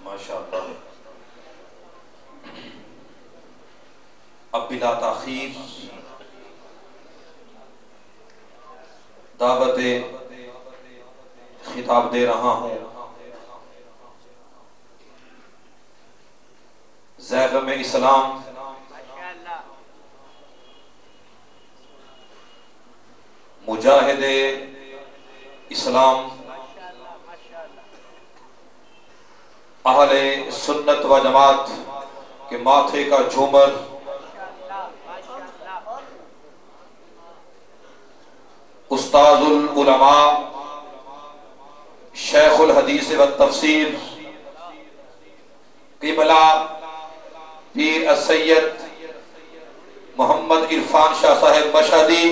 माशाअल्लाह। अब बिला ताखीर दावत खिताब दे रहा हूँ ज़ैग़म इस्लाम मुजाहिद इस्लाम अहले सुन्नत व जमात के माथे का झूमर उस्ताजुल उलमा शेखुल हदीस व तफसीर क़िबला पीर सैयद मोहम्मद इरफान शाह साहिब मशहदी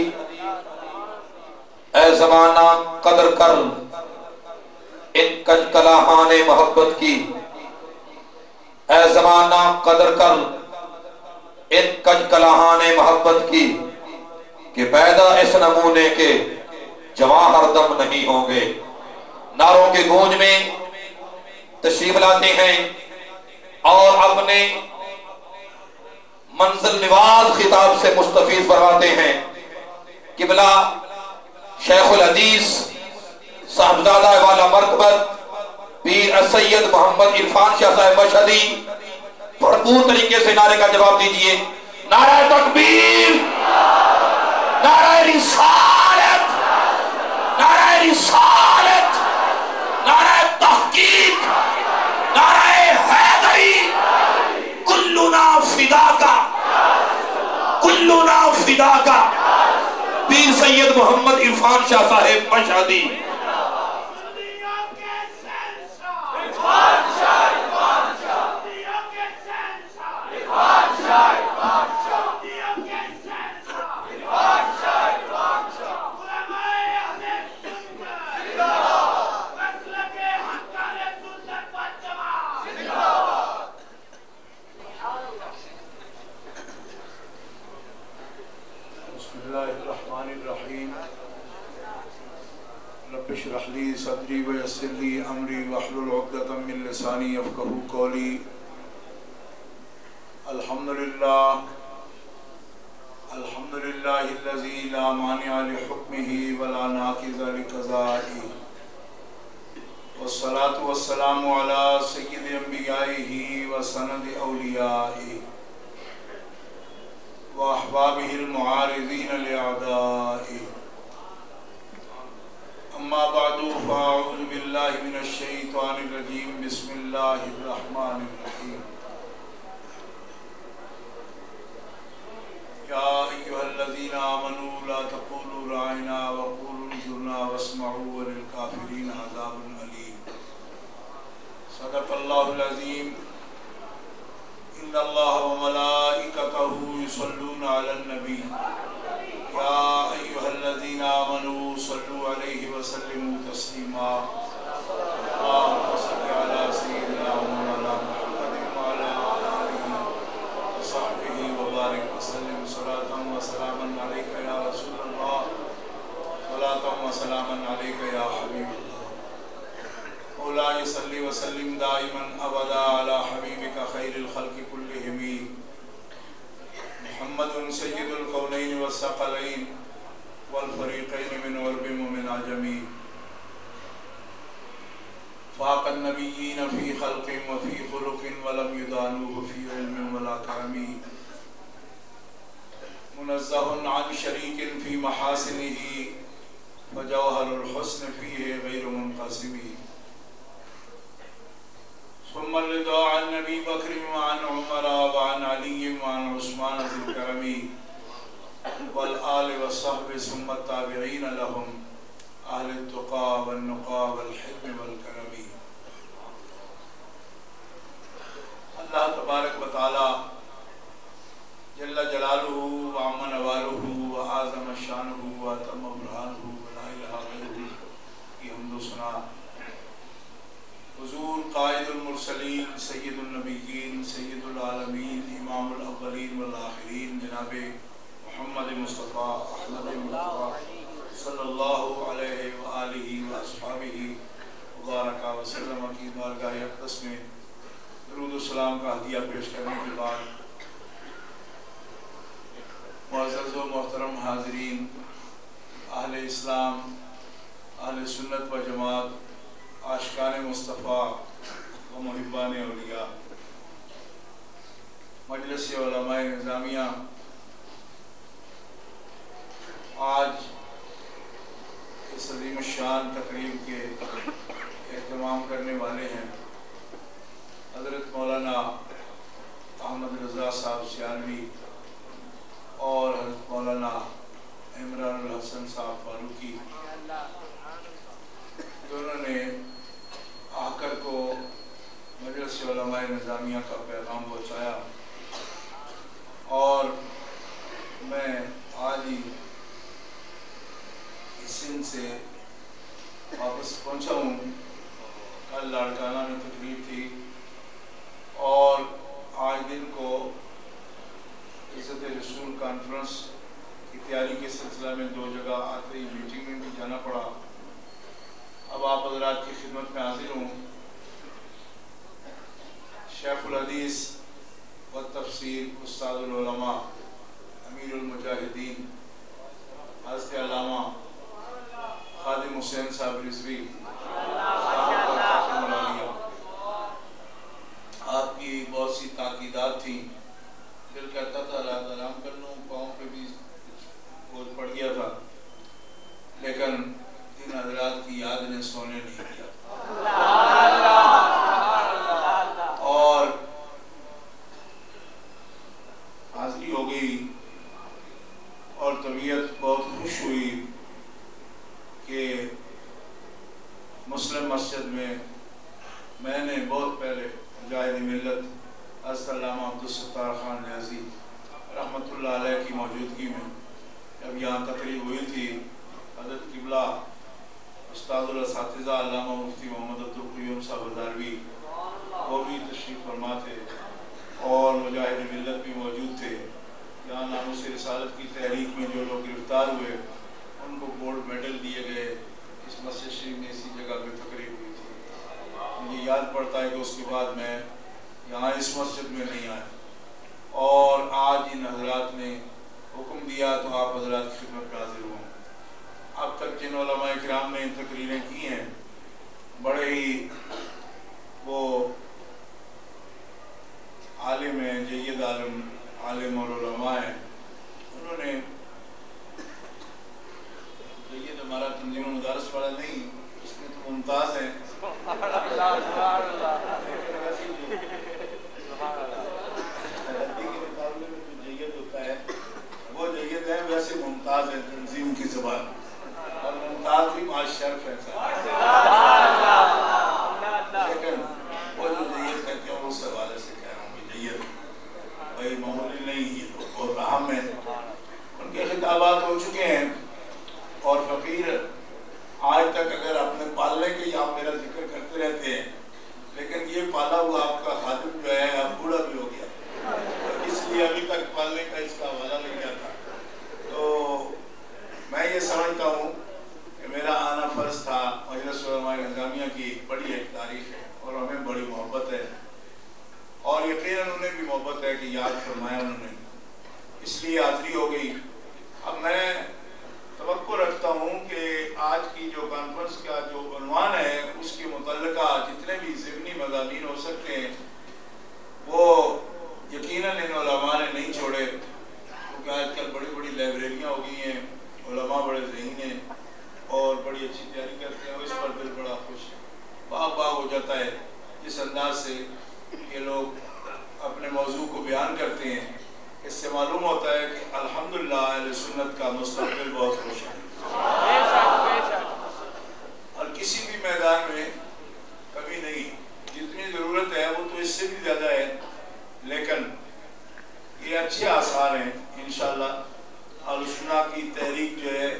ए ज़माना कदर कर इन कलाहाने मोहब्बत की, ए ज़माना कदर कर इन कलाहाने मोहब्बत की कि पैदा इस नमूने के जवां हरदम नहीं होंगे। नारों के गूंज में तशरीफ लाते हैं और अपने मंजिल निवाज खिताब से मुस्तफीद फरमाते हैं। किबला शेखुल हदीस साहबजादा वाला मरतबत पीर सैयद मोहम्मद इरफान शाह साहिब मशहदी भरपूर तरीके से नारे का जवाब दीजिए। नारा तकबीर, नारा रिसालत, नारा रिसालत, नारा तहकीक, नारा हैदरी, कुल्लुना फिदाका, कुल्लुना फिदाका। पीर सैयद मोहम्मद इरफान शाह साहिब मशहदी। सदरी व यस्सिरली अमरी वहलुल उक़दतम मिन लिसानी यफ़क़हू क़ौली। अल्हम्दुलिल्लाह अल्हम्दुलिल्लाहिल्लज़ी ला मानिअ लिहुक्मिही व ला नाक़िज़ लिक़ज़ाइही वस्सलातु वस्सलामु अला सय्यिदि अंबियाइही व सनदि औलियाइही व अहबाबिहिल मुआरिज़ीन लिअअदाइही। अम्मा बादु फ़अऊज़ु बिल्लाहि मिनश शैतानिर रजीम। बिस्मिल्लाहिर रहमानिर रहीम। या अय्युहल्लज़ीना आमनू ला तक़ूलू राइना व क़ूलू उन्ज़ुरना वस्मऊ व लिल काफ़िरीना अज़ाबुन अलीम। सदक़ल्लाहुल अज़ीम। इन्नल्लाह व मलाइकतहू युसल्लूना अलन नबी या अय्युहल्लज़ीना आमनू सल्लू अलैहि व सल्लिमू तस्लीमा। अल्लाहुम्मा सल्लि अला सय्यिदिना मौलाना मुहम्मदिन व अला आलिहि व सहबिहि व बारिक व सल्लिम सलातन व सलामन अलैका या रसूलल्लाह, सलातन व सलामन अलैका या हबीबल्लाह। मौलाना सल्लि व सल्लिम दाइमन अबदा अला हबीबिका खैरिल खल्क़ि कुल्लिहिम मुहम्मदुन सय्यिदुल कौनैन व सक़लैन वल फ़रीक़ैन मिन अरबिन व मिन अजमी। फ़ाक़न नबिय्यीन फ़ी ख़ल्क़िन व फ़ी ख़ुलुक़िन व लम युदानूहु फ़ी इल्मिन व ला करमी। मुनज़्ज़हुन अन शरीकिन फ़ी महासिनिही व जौहरुल हुस्न फ़ीहि ग़ैरु मुनक़सिमी। सुम्मा रिदा अन नबी बकर व अन उमर व अन अली व अन उस्मान ज़िल करमी वल आल व सहब सुम्मा ताबिईन लहुम अहले तुक़ा व नुक़ा वल हिल्म वल करमी। अल्लाह तबारक व तआला जल्ल जलालुहु व अम्मा नवालुहु व आज़म शानुहु व अतम्म बुरहानुहु व ला इलाहा गैरुहु की हम्द व सना हुजूर कायदुल मुरसलीन सय्यदुल नबीयीन सय्यदुल आलमीन इमामुल अव्वलीन वल आखिरीन जनाब मोहम्मद मुस्तफ़ा अहमद मुस्तफ़ा सल्लल्लाहु अलैहि व आलिहि व अस्हाबिहि मुबारक वसल्लम की बारगाह अक़दस में दुरूद व सलाम का हदिया पेश करने के बाद मुअज़्ज़ज़ व मोहतरम हाज़रीन, अहले इस्लाम, अहले सुन्नत व जमात, आशिकाने मुस्तफ़ा व मुहिब्बाने औलिया, मजलिस उलमाए निज़ामिया आज इस अज़ीम शान तकरीब के एहतमाम करने वाले हैं हज़रत मौलाना अहमद रज़ा साहब सियालवी और हज़रत मौलाना इमरान हसन साहब फारूकी। दोनों ने आकर को मजलिस उलमाए निज़ामिया का पैगाम पहुँचाया और मैं आज ही सिंध से वापस पहुँचा हूँ। कल लाड़काना में तकरीब थी और आज दिन को इज़्ज़त रसूल कॉन्फ्रेंस की तैयारी के सिलसिला में दो जगह आखिरी मीटिंग में भी जाना पड़ा। अब आप हज़रात की खिदमत में हाजिर हूँ। शेखुल हदीस व तफसीर उस्तादुल उलमा अमीरुल मुजाहिदीन हज़रत अल्लामा खादिम हुसैन साहब रिज़वी आपकी बहुत सी ताकीदात थी। दिल कहता था रात आराम कर लूँ, पाँव पे भी बोझ पड़ गया था, लेकिन इन हज़रात की याद ने सोने नहीं दिया और हाज़िरी हो गई और तबीयत बहुत खुश हुई कि मुस्लिम मस्जिद में मैंने बहुत पहले मुजाहिद मिल्लत हज़रत अल्लामा अब्दुल सत्तार ख़ान न्याज़ी रहमतुल्लाह अलैह की मौजूदगी में जब यहाँ तकरीब हुई थी, हज़रत क़िबला उस्तादुल असातिज़ा अल्लामा मुफ्ती मोहम्मद अब्दुल क़य्यूम साहब हज़ारवी वो भी तशरीफ़ फरमा थे और मुजाहिद मिल्लत भी मौजूद थे। यहाँ नामूस रिसालत की तहरीक में जो लोग गिरफ़्तार हुए उनको गोल्ड मेडल दिए गए। इस मस्जिद शरीफ में इसी जगह पे तकरीब हुई थी। मुझे याद पड़ता है कि उसके बाद मैं यहाँ इस मस्जिद में नहीं आया और आज इन हज़रात ने हुक्म दिया तो आप हज़रात की खिदमत में हाजिर हुआ। अब तक जिन उलमाए किराम ने तकरीरें की हैं, बड़े ही वो आलिम हैं, जय्यद आलिम और उलमा हैं। उन्होंने जय्यद हमारा तंजीम मदारस वाला नहीं, उसमें तो मुमताज़ हैं। वो जय्यद है, वैसे मुमताज़ है तंजीम की ज़बान और मुमताज़ भी माशरफ है। लेकिन वो जो जय्यद कहते हैं उस हवाले से कह रहा हूँ कि जय्यद भाई मामूली नहीं, ये तो बहुत अहम है। उनके खिताबात हो चुके हैं और फ़कीर आज तक अगर अपने पालने के ही आप मेरा जिक्र करते रहते हैं, लेकिन ये पाला हुआ आपका खादिम जो है अब बूढ़ा भी हो गया, तो इसलिए अभी तक पालने का इसका हवाला लग गया था। तो मैं ये समझता हूँ कि मेरा आना फ़र्ज़ था। मजलिस उलमाए निज़ामिया की बड़ी एक तारीख़ है और हमें बड़ी मोहब्बत है और यकीनन उन्हें भी मोहब्बत है कि याद फरमाया उन्होंने, इसलिए हाज़िरी हो गई। अब मैं तवक्को रखता हूँ कि आज की जो कॉन्फ्रेंस का जो उन्वान है उसके मुतल्लिका जितने भी ज़िमनी मज़ामीन हो सकते हैं वो यकीनन इन उलमा ने नहीं छोड़े, क्योंकि आजकल बड़ी बड़ी लाइब्रेरियाँ हो गई हैं, उलमा बड़े ज़हीन हैं और बड़ी अच्छी तैयारी करते हैं। इस पर दिल बड़ा खुश बाग हो जाता है जिस अंदाज से ये लोग अपने मौजू को बयान करते हैं। इससे मालूम होता है कि अल्हम्दुलिल्लाह अहले सुन्नत का मुस्तक़बिल बहुत रोशन है और किसी भी मैदान में कभी नहीं। जितनी ज़रूरत है वो तो इससे भी ज़्यादा है, लेकिन ये अच्छे आसार हैं इंशाअल्लाह। अहले सुन्नत की तहरीक जो है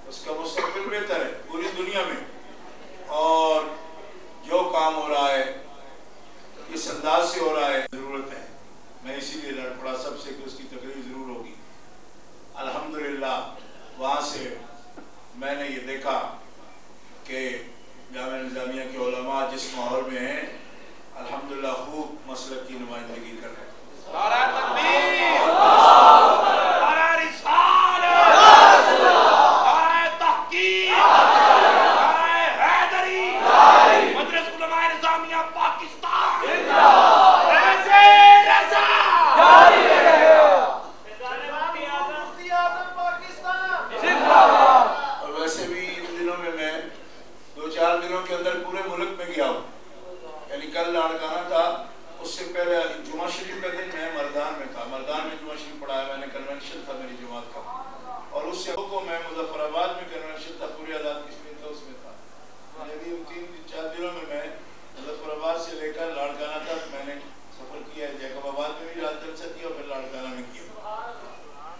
उसका मुस्तक़बिल बेहतर है पूरी दुनिया में और जो काम हो रहा है इस अंदाज से हो रहा है, ज़रूरत है। मैं इसीलिए लड़ पड़ा सबसे कि उसकी तकरीर ज़रूर होगी। अल्हम्दुलिल्लाह वहाँ से मैंने ये देखा कि जामिया निज़ामिया के उलमा जिस माहौल में हैं, अल्हम्दुलिल्लाह खूब मसलक की नुमाइंदगी कर रहे हैं।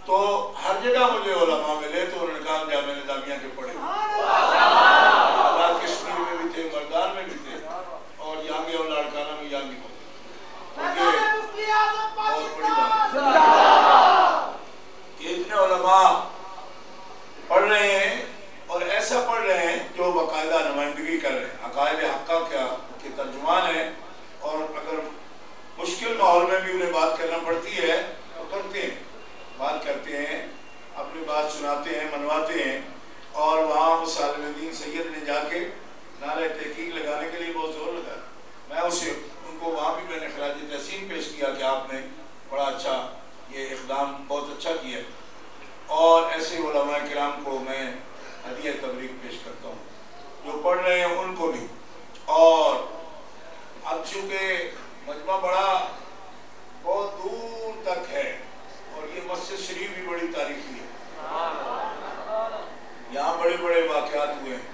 तो हर जगह मुझे उलमा मिले तो उन्होंने कहा जामिया निज़ामिया के पढ़े, कश्मीर में भी थे, मर्दान में भी थे, और यहाँ के लाड़काना में यहाँ भी थे। बहुत बड़ी बात है, इतने उलमा पढ़ रहे हैं और ऐसा पढ़ रहे हैं जो बाकायदा नुमाइंदगी कर रहे हैं, अकायद हक्का के तर्जुमान है। और अगर मुश्किल माहौल में भी उन्हें बात करना पड़ती है तो करते हैं, बात करते हैं, अपनी बात सुनाते हैं, मनवाते हैं। और वहाँ उस आलिम सैयद ने जाके नारे तहकीक लगाने के लिए बहुत जोर लगाया। मैं उनको वहाँ भी मैंने खराज तहसीन पेश किया कि आपने बड़ा अच्छा ये इक़दाम बहुत अच्छा किया। और ऐसे उलमा किराम को मैं हदिया तबरीक पेश करता हूँ, जो पढ़ रहे हैं उनको भी। और अब चूँकि मजमा बड़ा बहुत दूर तक है और ये मस्जिद शरीफ भी बड़ी तारीखी है, यहाँ बड़े बड़े वाक़यात हुए हैं,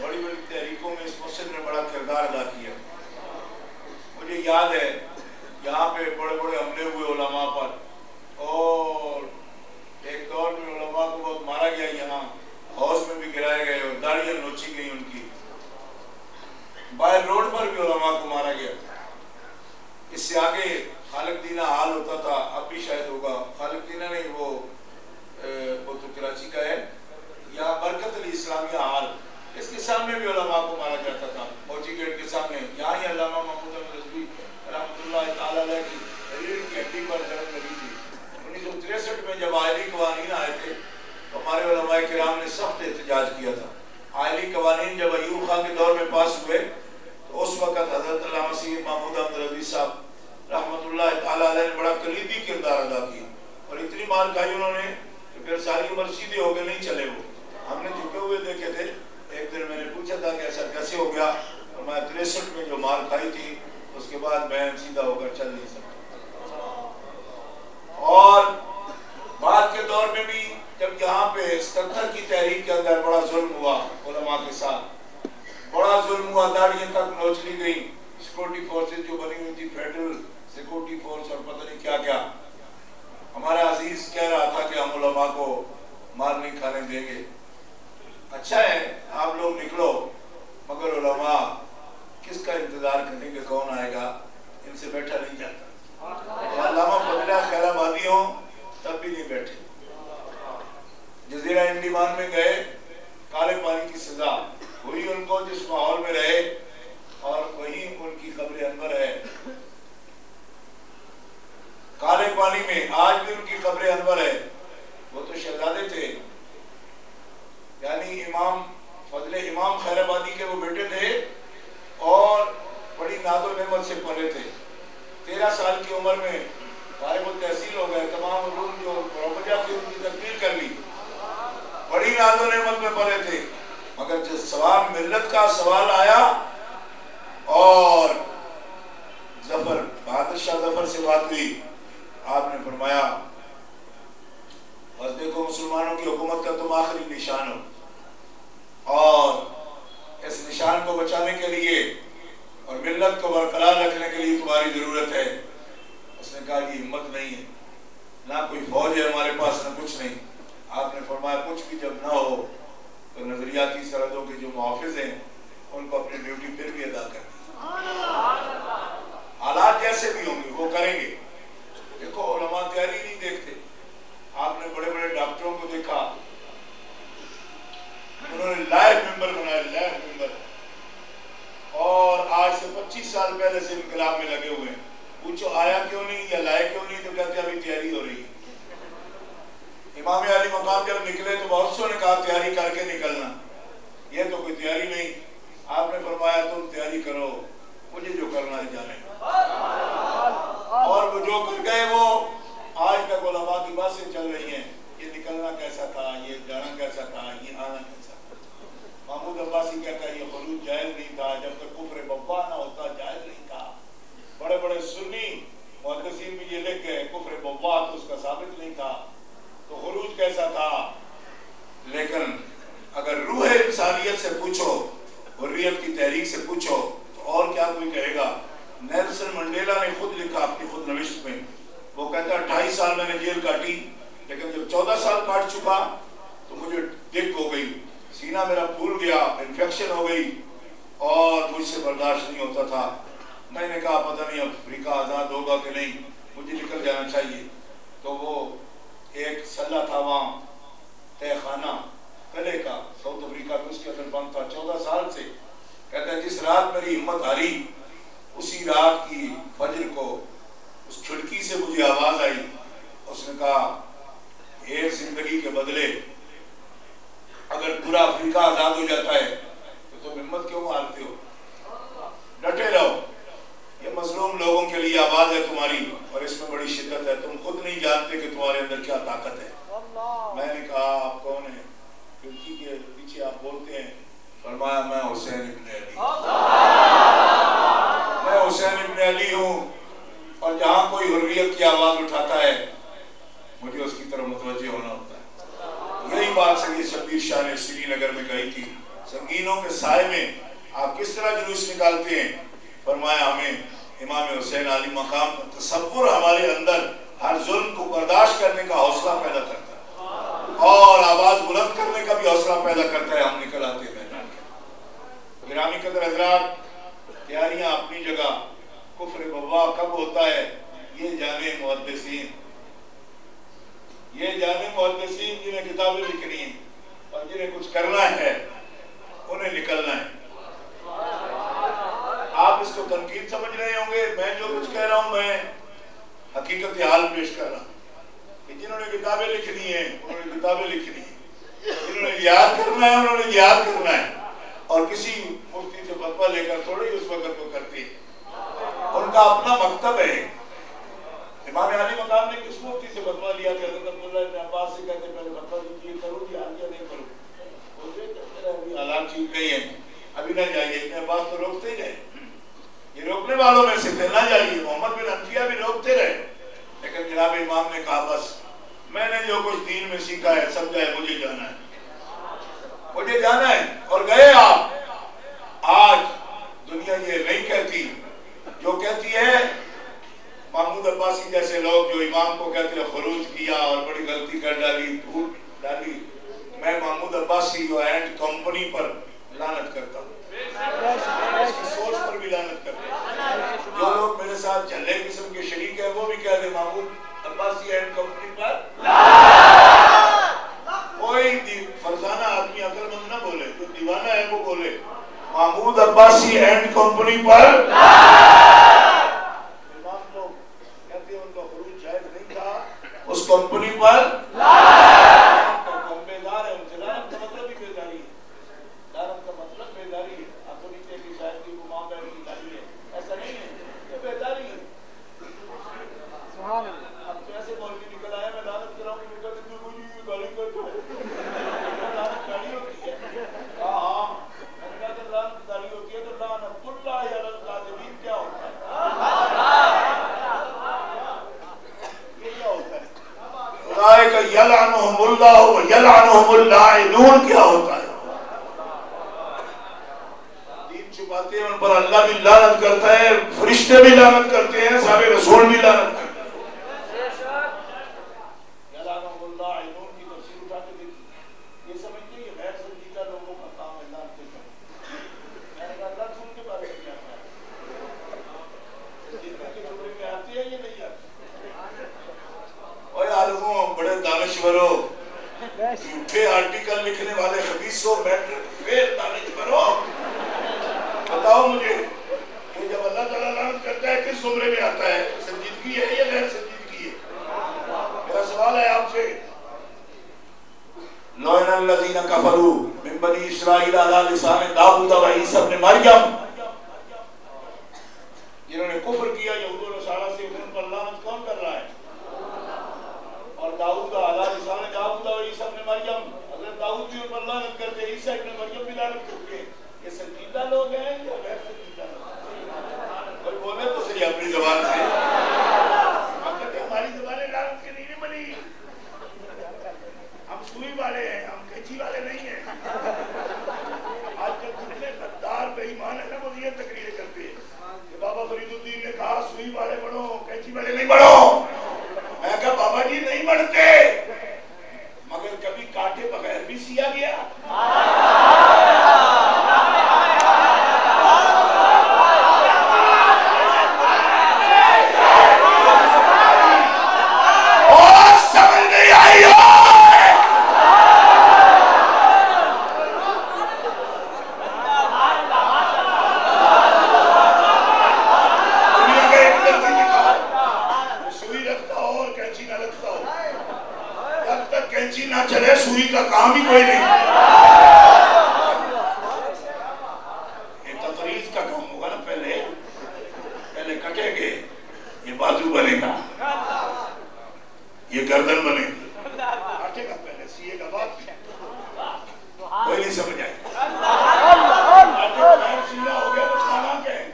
बड़ी बड़ी तहरीकों में इस मस्जिद ने बड़ा किरदार अदा किया। मुझे याद है यहाँ पे बड़े बड़े हमले हुए उलमा पर, और एक दौर में उलमा को बहुत मारा गया, यहाँ हौज में भी गिराए गए और दाढ़ियाँ नोची गई उनकी, बाहर रोड पर भी उलमा को मारा गया। इससे आगे खालिक दीना हाल होता था, अब भी शायद होगा, खालिक दीना नहीं, वो तो कराची का है, या बरकत अली इस्लामिया हाल, इसके सामने भी उलमा को मारा जाता था, मोची गेट के सामने। यहाँ ही अल्लामा महमूद अहमद रज़वी रहमतुल्लाह तआला अलैह की रीढ़ की हड्डी पर जन्म लगी थी। 1963 में जब आयली कवानीन आए थे तो हमारे उलमा किराम ने सख्त एहतजाज किया था। आयली कवानीन जब अयूब खान के दौर में पास हुए तो उस वक़्त हज़रत अल्लामा सैयद महमूद अहमद रज़वी साहब रहमतुल्लाह तआला अलैह ने बड़ा कलीदी किरदार अदा किया, और इतनी मार खाई उन्होंने कि फिर सारी उम्र सीधे होकर नहीं चले। वो हमने झुके हुए देखे थे। एक दिन मैंने पूछा था कि ऐसा कैसे हो गया, और मैं 63 में जो मार खाई थी उसके बाद मैं सीधा होकर चल नहीं सकता। और बाद के दौर में भी जब यहाँ पे 77 की तहरीक के अंदर बड़ा जुल्म हुआ उलमा के साथ, बड़ा जुल्म हुआ, दाढ़ियाँ तक नोच ली गई, सिक्योरिटी फोर्सेज जो बनी हुई थी, फेडरल सिक्योरिटी फोर्स और पता नहीं क्या क्या। हमारा अजीज कह रहा था कि हम उलमा को मार नहीं खाने देंगे। अच्छा है आप लोग निकलो, मगर उलमा किसका इंतजार करेंगे, कौन आएगा, इनसे बैठा नहीं जाता। अल्लामा फजला खैराबादी हो तब भी नहीं बैठे। जजीरा इंडीमान में गए, काले पानी की सजा हुई उनको, जिस माहौल में रहे, और वहीं उनकी कब्र अनवर है काले पानी में, आज भी उनकी कब्र अनवर है। वो तो शहजादे थे, यानी इमाम फजले इमाम खैराबादी के वो बेटे थे, और बड़ी नादो नेमत से पले थे। 13 साल की उम्र में गायब तहसील हो गए, तमाम रूम जो रोबजा थी उनकी तकमील कर ली, बड़ी नादो नेमत में पले थे। मगर जब सवाल मिल्लत का सवाल आया और जफर बहादुर शाह जफर से बात हुई, आपने फरमाया बस देखो मुसलमानों की हुकूमत का तुम आखिरी निशान हो, और इस निशान को बचाने के लिए और मिल्लत को बरकरार रखने के लिए तुम्हारी जरूरत है। उसने कहा कि हिम्मत नहीं है, ना कोई फौज है हमारे पास, ना कुछ नहीं। आपने फरमाया कुछ भी जब ना हो तो नजरियाती सरहदों के जो मुहाफिज हैं उनको अपनी ड्यूटी फिर भी अदा करनी। हालात जैसे भी होंगे वो करेंगे। देखो उलमा तैयारी नहीं देखते। आपने बड़े बड़े डॉक्टरों को देखा, उन्होंने लाइव मेंबर बनाया, लाइव मेंबर, और आज से 25 साल पहले से इनकलाब में लगे हुए हैं। पूछो आया क्यों नहीं या लाए क्यों नहीं, तो कहते अभी तैयारी हो रही है। इमाम अली मकाम जब निकले तो बहुत सौ ने कहा तैयारी करके निकलना, ये तो कोई तैयारी नहीं। आपने फरमाया तुम तैयारी करो, मुझे जो करना है जाने। और वो जो कर गए वो आज तक उलमा की बातें चल रही हैं। ये निकलना कैसा था, ये जाना कैसा था, ये आना कैसा था। महमूद अब्बासी कहता है ये खुरूज जायज नहीं था, जब तक कुफ्र बव्वा ना होता जायज नहीं था। बड़े बड़े सुन्नी मुहद्दिसीन भी ये लिख गए कुफ्र बव्वा तो उसका साबित नहीं था, तो खुरूज कैसा था। लेकिन अगर रूह इंसानियत से पूछो, हुर्रियत की तहरीक से पूछो, तो और क्या कोई कहेगा। नेल्सन मंडेला ने खुद लिखा अपनी खुद नविश्त में, वो कहता है 28 साल मैंने जेल काटी, लेकिन जब 14 साल काट चुका तो मुझे दिक्कत हो गई, सीना मेरा फूल गया, इन्फेक्शन हो गई और मुझसे बर्दाश्त नहीं होता था। मैंने कहा पता नहीं अफ्रीका आज़ाद होगा कि नहीं, मुझे निकल जाना चाहिए। तो वो एक सल्ला था वहाँ तहखाना कले का साउथ अफ्रीका में, उसके अंदर बंद था 14 साल से। कहता है जिस रात मेरी हिम्मत हारी, उसी रात की फजर को उस खिड़की से मुझे आवाज आई। उसने कहा एक जिंदगी के बदले अगर पूरा अफ्रीका आजाद हो जाता है तो तुम हिम्मत क्यों मारते हो, डटे रहो। ये मजलूम लोगों के लिए आवाज है तुम्हारी, और इसमें बड़ी शिद्दत है। तुम खुद नहीं जानते कि तुम्हारे अंदर क्या ताकत है। मैंने कहा आप कौन है, खिड़की के पीछे आप बोलते हैं। फरमाया मैं हुसैन इब्न अली, मैं हुसैन इब्न अली हूँ, और जहाँ कोई हुर्रियत की आवाज उठाता है मुझे उसकी तरफ मुतवज्जे होना होता है। यही बात सैयद शब्बीर शाह ने श्रीनगर में कही थी, संगीनों के साए में आप किस तरह जुलूस निकालते हैं। फरमाया हमें इमाम हुसैन अली मकाम का तसव्वुर हमारे अंदर हर जुल्म को बर्दाश्त करने का हौसला पैदा करता है और आवाज बुलंद करने का भी हौसला पैदा करता है। हम निकल आते हैं मैदान के। गिरामी कदर हजरात, तैयारियां अपनी जगह, कुफ्र बव्वा कब होता है ये जाने मुहद्दिसीन, ये जाने मुहद्दिसीन जिन्हें किताबें लिखनी है और जिन्हें कुछ करना है उन्हें निकलना है। आप इसको तनकीद समझ रहे होंगे, मैं जो कुछ कह रहा हूं मैं हकीकत हाल पेश कर रहा हूं। जिन्होंने किताबें लिखनी है उन्होंने किताबें लिखनी है, जिन्होंने याद करना है उन्होंने याद करना है, और किसी मुफ्ती से फतवा लेकर थोड़ी उस वक्त को करते हैं। उनका अपना मकतब है। इमाम अली मकाम ने किस मुफ्ती से फतवा लिया कि हज़रत अब्दुल्लाह इब्न अब्बास से कहते पहले फतवा दीजिए, करो जी हाल क्या नहीं करो, अभी हालात ठीक नहीं है, अभी ना जाइए। इब्न अब्बास तो रोकते ही रहे, ये रोकने वालों में से थे, ना जाइए। मोहम्मद बिन हनफिया भी रोकते रहे, लेकिन जनाब इमाम ने कहा बस मैंने जो कुछ दीन में सीखा है समझा है, मुझे जाना है, मुझे जाना है। और गए आप। आज दुनिया ये नहीं कहती, जो कहती है महमूद अब्बासी जैसे लोग जो इमाम को कहते हैं खुरूज किया और बड़ी गलती कर डाली, धूल डाली। मैं महमूद अब्बासी एंड कंपनी पर लानत करता हूँ, इसकी सोच पर भी लानत करता हूँ। जो लोग मेरे साथ झल्ले किस्म के शरीक है वो भी कह दे महमूद अब्बासी एंड कंपनी पर। कोई फरजाना आदमी अक्लमंद ना बोले, जो दीवाना है वो बोले महमूद अब्बासी एंड कंपनी पर। इमाम लोग कहते हैं उनका खुरूज जायज नहीं था, उस कंपनी पर बेदार है, उनसे लानत का मतलब ही बेदारी है। लानत का मतलब बेदारी है। आप तो नहीं कहते शायद कि वो मां बहन की गाली है, ऐसा नहीं है, ये बेदारी है। सुभान अल्लाह। अब कैसे मौलवी निकल आया मैं लानत कराऊं, निकल तो मुझे गाली करता है, लानत गाली होती है। हां मैंने कहा जब लानत गाली होती है तो लानतुल्लाह अलल काज़िबीन क्या होता है, ये क्या होता है? उलाइका यलअनुहुमुल्लाह व यलअनुहुमुल लाइनून क्या होता है? दीन छुपाते हैं उन पर अल्लाह भी लानत करता है, फरिश्ते भी लानत करते हैं, साहब रसूल भी लानत करते हैं। दानिशवरों, झूठे आर्टिकल लिखने वाले खबीसों, फेल दानिशवरों, बताओ मुझे कि जब अल्लाह ताला लानत करता है किस जुमरे में आता है? संजीदगी है या गैर संजीदगी है? मेरा सवाल है आपसे। लअनल्लज़ीना कफ़रू मिन बनी इस्राईल अला लिसान दाऊद व ईसा इब्न मरियम, जिन्होंने कुफ्र किया यहूद और नसारा से, उन पर लानत कौन कर रहा है? और दाऊद अला लिसान दाऊद व ईसा इब्न मरियम, हज़रत दाऊद भी उन पर लानत करते हैं, ईसा इब्न मरियम भी लानत करते हैं। ये संजीदा लोग हैं या गैर संजीदा लोग? कोई बोले तो सही अपनी ज़बान से। हम कहते हैं हमारी ज़बानें लानत के लिए नहीं बनी, हम सुई वाले हैं, हम कैंची वाले नहीं हैं। आजकल जितने गद्दार बेईमान है ना, वो ये तकरीरें करते हैं कि बाबा फरीदुद्दीन ने कहा सुई वाले बनो, कैंची वाले नहीं बनो। मैं कहा बाबा जी नहीं बनते, मगर कभी काटे बगैर भी सिया गया। चले सुई का काम ही कोई नहीं। ये तफरीज का काम होगा ना, पहले कटेंगे, ये बाजू बनेगा, ये गर्दन बनेगी, काटेगा पहले, सिएगा बाद में। कोई नहीं समझ आए। काटे बगैर सीना हो गया तो खाना क्या है?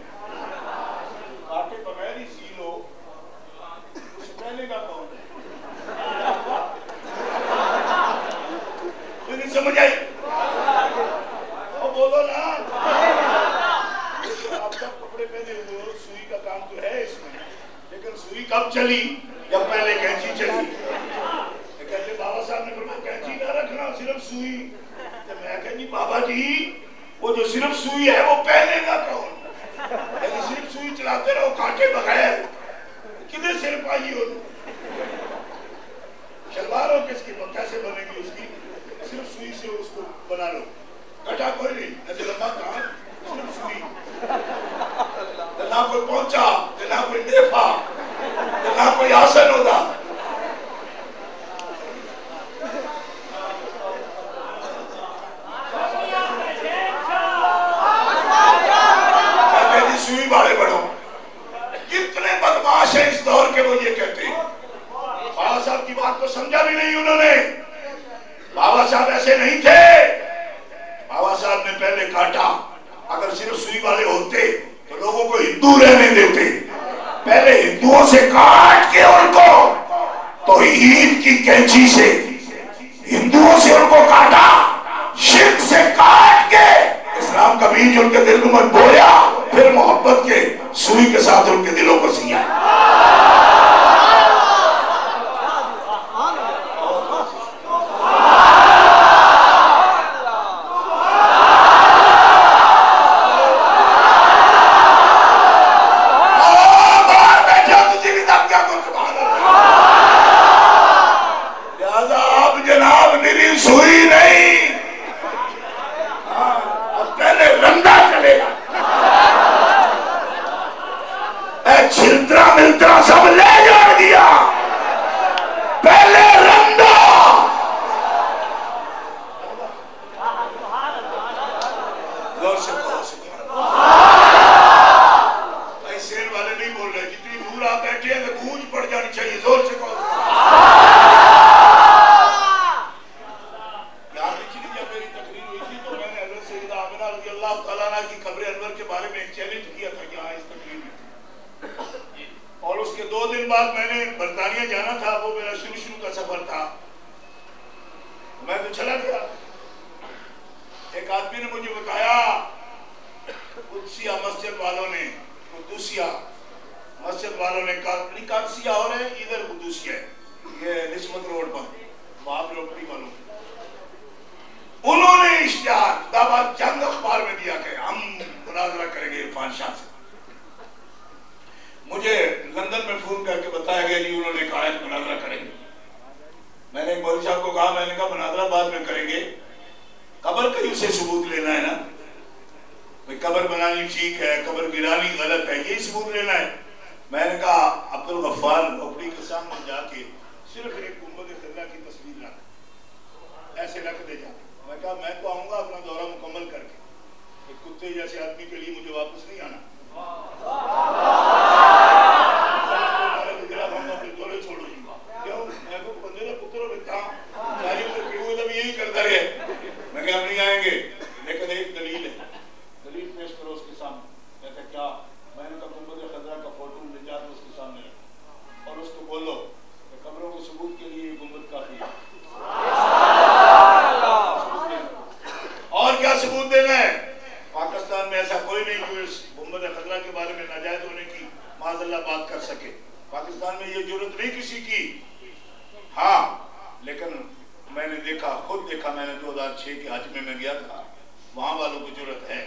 काटे बगैर ही सी लो, उससे पहले का कौन है? समझ आई? और बोलो ना, आप सब कपड़े पहने हुए हो, सुई का काम तो है इसमें, लेकिन सुई कब चली? जब पहले कैंची चली। कहते बाबा साहब ने फरमाया कैंची ना रखना, सिर्फ सुई। तो मैं कहती बाबा जी वो जो सिर्फ सुई है वो पहनेगा कौन? यदि सिर्फ सुई चलाते रहो काटे बगैर, कितने सिर पाई हो? शलवार हो किसकी, कैसे बनेगी उसकी? सिर्फ सुई से उसको बना लो, कटा कोई नहीं, ऐसे लंबा काम, सिर्फ सुई। ना कोई पहुंचा, ना कोई नेफा, ना कोई आसन होता। कहते सुई वाले बढ़ो। कितने बदमाश है इस दौर के, वो ये कहते हैं। बाबा साहब की बात को समझा भी नहीं उन्होंने। बाबा साहब ऐसे नहीं थे। बाबा साहब ने पहले काटा, अगर सिर्फ सुई वाले होते तो लोगों को हिंदू रहने देते। पहले हिंदुओं से काट के उनको, तो ईद की कैंची से हिंदुओं से उनको काटा, शिर्क से काट के इस्लाम का बीज उनके दिल में बोया, फिर मोहब्बत के सुई के साथ उनके दिलों को सिया। सब ले जा दिया, पहले रंडा। शेर वाले नहीं बोल रहे, जितनी दूर आप बैठे हैं तो गूंज पड़ जानी चाहिए, जोर से कहो। याद रखिए जब मेरी तकरीर हुई थी तो मैंने हज़रत सैयदा आमिना रज़ियल्लाहु तआला अन्हा की कब्र अनवर के बारे में एक चैलेंज किया था यहाँ इस तकरीर में। और उसके 2 दिन बाद मैंने बरतानिया जाना था, वो मेरा शुरू का सफर था। मैं तो चला गया। एक आदमी ने मुझे बताया कुदसिया मस्जिद वालों ने, कुदसिया मस्जिद वालों ने कादसिया और है इधर कुदसिया है, ये निस्बत रोड पर, वहां प्रॉपर्टी वालों, उन्होंने इश्तिहार दावा चंद अखबार में दिया कि हम मुनाजरा करेंगे इरफान शाह से। मुझे लंदन में फोन करके बताया गया जी उन्होंने कहा है मुनाजरा करेंगे। मैंने कहा, मैंने कहा मुनाजरा बाद में करेंगे, कब्र का ही उसे सबूत लेना है ना, भाई कब्र बनानी ठीक है, कब्र गिरानी गलत है, यही सबूत लेना है। मैंने कहा अब्दुल गफ्फार अपनी के सामने जाके सिर्फ एक गुंबद खिज़रा की तस्वीर रख, ऐसे रख दे जा। मैं कहा मैं तो आऊंगा अपना दौरा मुकम्मल करके, एक कुत्ते जैसे आदमी के लिए मुझे वापस नहीं आना। छोड़ो क्यों, मैं को बंदे का पुत्र लिखा सारी उम्र पीऊ तब यही करता रहे। मैं क्या नहीं आएंगे, लेकिन एक दलील है, दलील पेश करो उसके सामने। कहते क्या? मैंने कहा गुंबद खिज़रा का फोटो ले जा उसके सामने और उसको बोलो कि कब्रों के सबूत के लिए गुंबद काफी है। और क्या सबूत देना है? पाकिस्तान में ऐसा कोई नहीं जो इस गुंबद खिज़रा के बारे में नाजायज होने की माज़अल्लाह बात कर सके। पाकिस्तान में ये जरूरत नहीं किसी की। हाँ, लेकिन मैंने देखा, खुद देखा, मैंने 2006 के हज में मैं गया था, वहां वालों की जरूरत है,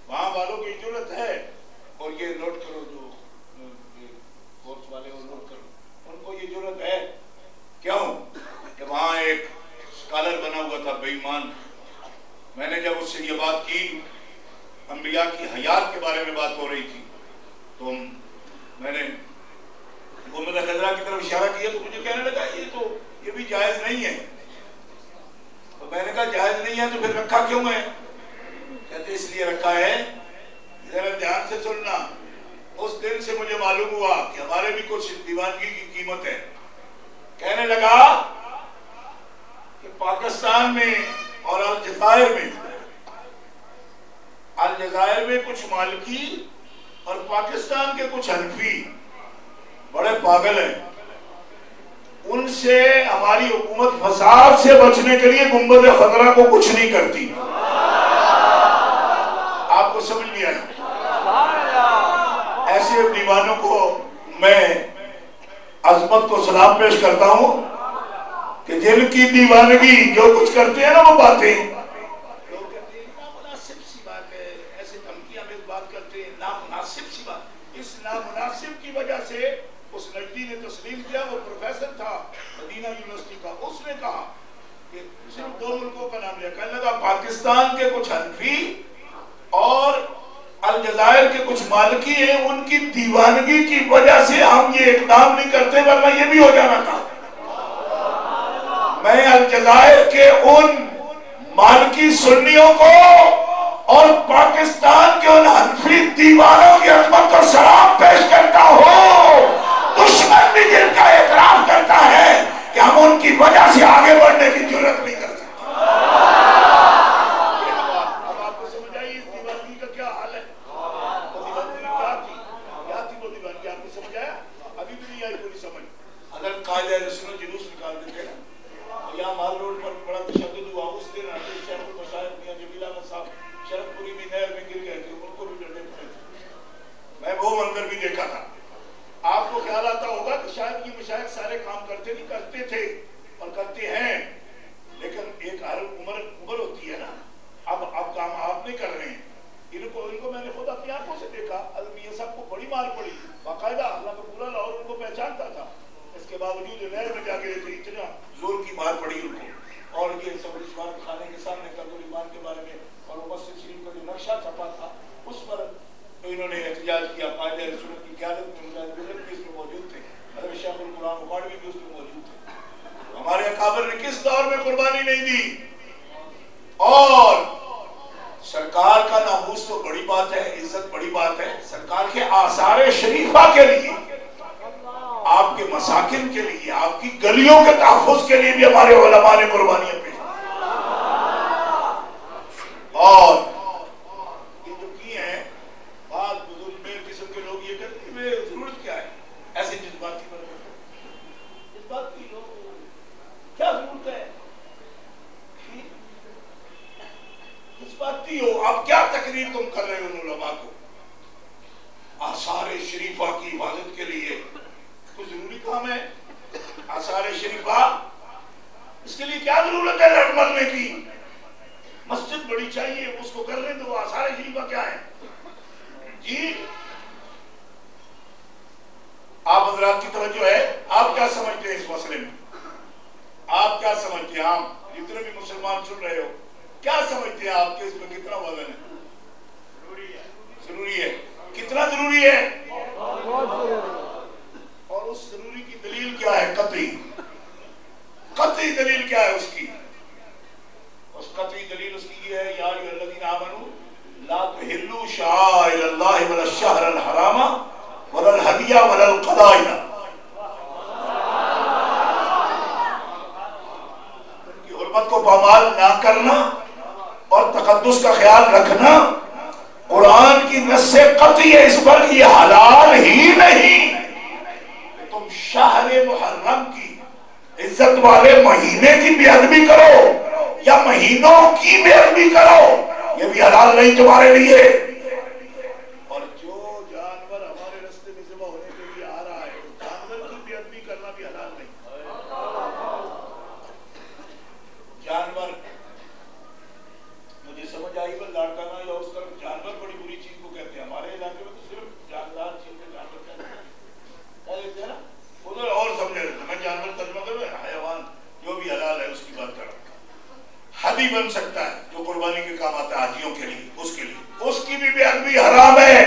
वहां वालों की जरूरत है। और ये नोट करो, जो कोर्स वाले वो नोट करो, उनको ये जरूरत है। क्यों? कि वहां एक स्कॉलर बना हुआ था बेईमान। मैंने जब उससे ये बात की, अंबिया की हयात के बारे में बात हो रही थी, तो मैंने गुंबद खिज़रा की तरफ इशारा किया तो मुझे कहने लगा ये भी जायज नहीं है। तो मैंने कहा जायज नहीं है तो फिर रखा क्यों है? कहते इसलिए रखा है, जरा ध्यान से सुनना। उस दिन से मुझे मालूम हुआ कि हमारे भी कुछ दीवानगी की कीमत है। कहने लगा कि पाकिस्तान में और अलजायर में कुछ मालिकी और पाकिस्तान के कुछ हनफी बड़े पागल हैं। उनसे हमारी हुकूमत फसाद से बचने के लिए गुंबद खिज़रा को कुछ नहीं करती। आपको समझ नहीं आया? ऐसे दीवानों को मैं अजमत को सलाम पेश करता हूं कि जिनकी दीवानगी जो कुछ करते हैं ना वो बातें, लोग कहते हैं नामुनासिब सी बात है, ऐसे धमकियां में बात करते हैं, नामुनासिब सी बात। इस नामुनासिब की वजह से उस नजदी ने तस्लीम किया, वो प्रोफेसर था मदीना यूनिवर्सिटी का, उसने कहा कि सिर्फ 2 मुल्कों का नाम लिया। कहने लगा पाकिस्तान के कुछ हनफी और अलजायर के कुछ मालिकी हैं, उनकी दीवानगी की वजह से हम ये इकदाम नहीं करते, वरना ये भी हो जाना था। मैं अलजायर के उन मालिकी सुन्नियों को और पाकिस्तान के उन हनफी दीवानों की अजमत को सलाम पेश करता हूं। दुश्मन भी जिनका एतराफ करता है कि हम उनकी वजह से आगे बढ़ने की जरूरत नहीं कर सकते। अब आपको समझ आई इस दीवानगी का क्या हाल है? वो दीवानगी क्या थी वो दीवानगी आपको समझ आया? अभी भी नहीं आई पूरी समझ। अगर कायदे रसूल जुलूस निकाल देते ना, यहाँ माल रोड पर बड़ा तशद्दुद हुआ, उस दिन शरदपुरी में नहर में गिर गए थे, उनको भी डंडे पड़े थे। मैं वो मंजर भी देखा था। आपको ख्याल आता होगा कि शायद ये मशाइख सारे काम करते नहीं, करते थे और करते हैं, लेकिन एक हर उम्र होती है ना। अब काम आप नहीं कर रहे हैं। इनको मैंने खुद अपनी आंखों से देखा। अलमिया साहब को बड़ी मार पड़ी, बाकायदा अल्लाह का पूरा लाहौर उनको पहचानता था, इसके बावजूद नहर में जाके थे, इतना जोर की मार पड़ी उनको। और ये सब खाने के सामने कब्र ईमान के बारे में और मस्जिद शरीफ का जो नक्शा छपा था उस पर तो इन्होंने एहतजाज किया। कायदे रसूल की क़यादत में मुजाहिदीन भी इसमें मौजूद थे, हज़रत शेखुल कुरान मुकाडमी भी उसमें मौजूद थे। हमारे अकाबिर ने किस दौर में कुर्बानी नहीं दी। और सरकार का नामूस तो बड़ी बात है, इज्जत बड़ी बात है। सरकार के आसार शरीफा के लिए, आपके मसाकिन के लिए, आपकी गलियों के तहफ़्फ़ुज़ के लिए भी हमारे उलमा ने कुर्बानियां पेश और ये जो की है। बाद बुजुर्ग मेरे किस्म के लोग ये कहते हैं जरूरत क्या है ऐसे जज्बाती इस बात की, लोग क्या जरूरत है इस बात की हो? आप क्या तकरीर तुम कर रहे हो उलमा को? आसार शरीफा की हिफाजत के लिए कोई जरूरी काम है? आसार शरीफा, इसके लिए क्या जरूरत है लड़ मरने की? मस्जिद बड़ी चाहिए, उसको कर लें। तो आसार शरीफा क्या है जी? आप हजरात की तवज्जो है। आप क्या समझते हैं इस मसले में? आप क्या समझते हैं आप, जितने भी मुसलमान सुन रहे हो, क्या समझते हैं आपके इसमें कितना वजन है? जरूरी है। कितना जरूरी है? और उस जरूरी की दलील क्या है? कतई दलील क्या है उसकी? उस कतई दलील उसकी ये है, या अय्युहल्लज़ीना आमनू ला तुहिल्लू शाइरल्लाहि वला शहरल हरामा वलल हदिया वलल क़लाइदा। उनकी हुर्मत को पामाल ना करना और तकद्दुस का ख्याल रखना कुरान की नस्से कतई है इस पर कि ये हलाल ही नहीं। तुम शहर मुहर्रम की इज्जत वाले महीने की बेअदबी करो या महीनों की बेअदबी करो, ये भी हलाल नहीं तुम्हारे लिए। और जो जानवर हमारे रास्ते में ज़िबा होने के लिए आ रहा है, जानवर की बेअदबी करना भी हलाल नहीं। जानवर मुझे समझ आई, पर लाड़काना या उस तरफ जानवर बड़ी बुरी चीज को कहते हैं। हमारे इलाके में तो सिर्फ जानदार चीज में जानवर कहते हैं ना, उधर और समझे। मैं जानवर तर्जुमा कर रहा, हैवान जो भी हलाल है उसकी बात कर रहा हूं। हदी बन सकता है जो कुर्बानी के काम आता है हाजियों के लिए, उसके लिए उसकी भी बेअदबी हराम है।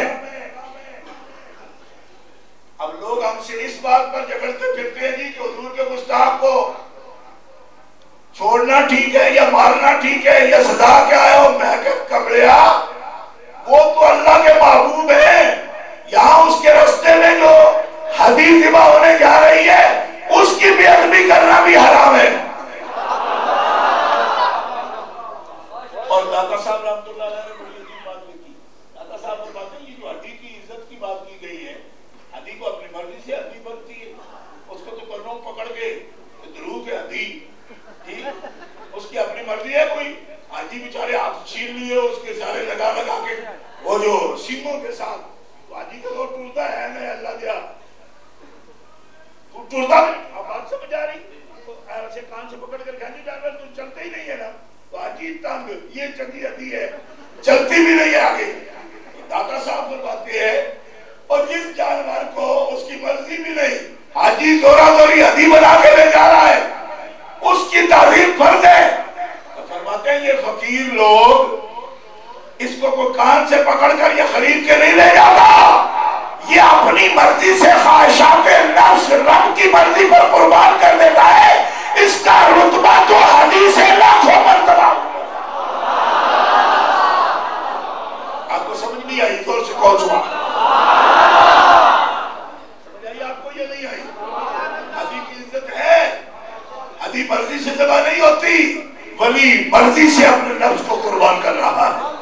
अब लोग हमसे इस बात पर झगड़ते फिरते हैं जी कि हुजूर के गुस्ताख को छोड़ना ठीक है या मारना ठीक है या सदा क्या है। और मैं क्या कमलिया, वो तो अल्लाह के महबूब है, यहाँ उसके रास्ते में जो हदी ज़िबा होने जा रही है उसकी बेअदबी करना भी हराम है। और दाता साहब रहमतुल्लाह अलैह ने बड़ी अजीब बात लिखी। दाता साहब ने बात की, जो हदी की इज्जत की बात की गई है, हदी को अपनी मर्जी से हदी बनती है, उसको तो कर्नों पकड़ के द्रूह के हदी, ठीक, उसकी अपनी मर्जी है। कोई हाजी बेचारे हाथ छीन लिए उसके सारे लगा के वो जो सींगों के साथ, तो हाजी का तो टूटता है ना, अल्लाह दिया टूटता नहीं। अब बात समझ आ रही? तो ऐसे कान से पकड़ कर खाने जानवर तो चलते ही नहीं है ना, तो हाजी तंग, ये चंगी हदी है, चलती भी नहीं है आगे। दाता साहब पर बात है, और जिस जानवर को उसकी मर्जी भी नहीं, हाजी जोरा जोरी हदी बना के ले जा रहा है, उसकी तारीफ फर्ज है। तो फरमाते हैं ये फकीर लोग इसको कोई कान से पकड़कर ये खरीद के नहीं ले जाता, ये अपनी मर्जी से ख्वाहिशाते नफ्स रब की मर्जी पर कुर्बान कर देता है। इसका रुतबा तो हदीस से लाखों मर्तबा। आपको समझ नहीं आई? जोर से कौन सुना? समझ आई आपको? ये नहीं आई? हदी की इज्जत है, हदी मर्जी से ज़िबा नहीं होती, वली मर्जी से अपने नफ्स को कुर्बान कर रहा है।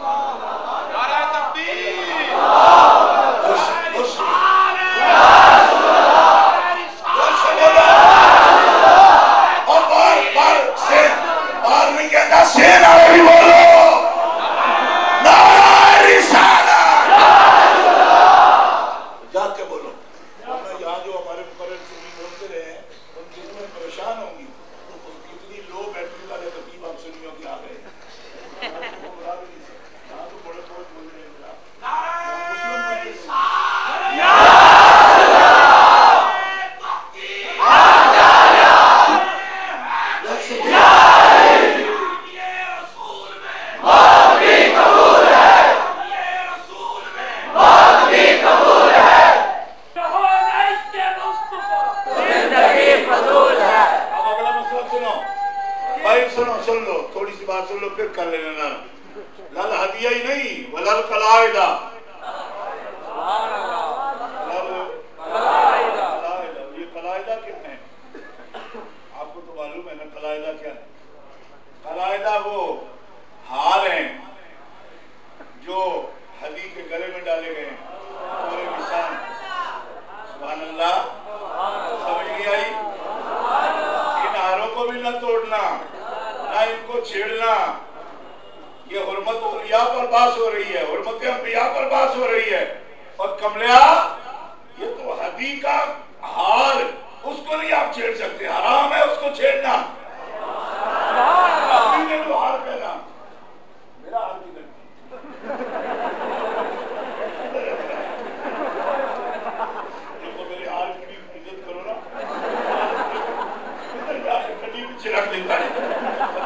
छिड़क देता है।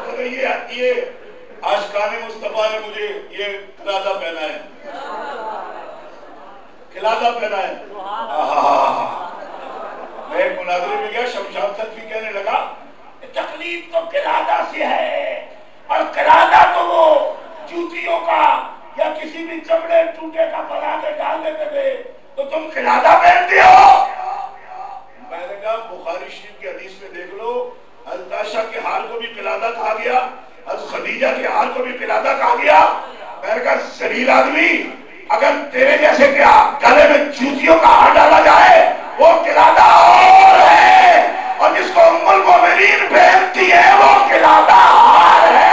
तो ये आशिकाने मुस्तफा ने मुझे ये खिलादा पहना है, खिलादा पहना है। मैं एक मुनाजरे में गया, शमशाद सल्फी कहने लगा तकलीफ तो किलादा से है, और किलादा तो वो जूतियों का या किसी भी चमड़े टूटे का बना के डाल देते थे, तो तुम किलादा पहनते हो। मैंने कहा बुखारी शरीफ की हदीस में देख लो, हज़रत आयशा के हाल को भी किलादा कहा गया, हज़रत खदीजा के हाल को भी किलादा कहा गया। मैंने कहा शरीर आदमी, अगर तेरे जैसे क्या गले में जूतियों का हार डाला जाए वो किलादा और है, और जिसको उम्मुल मोमिनीन पहनती है वो किलादा हार है।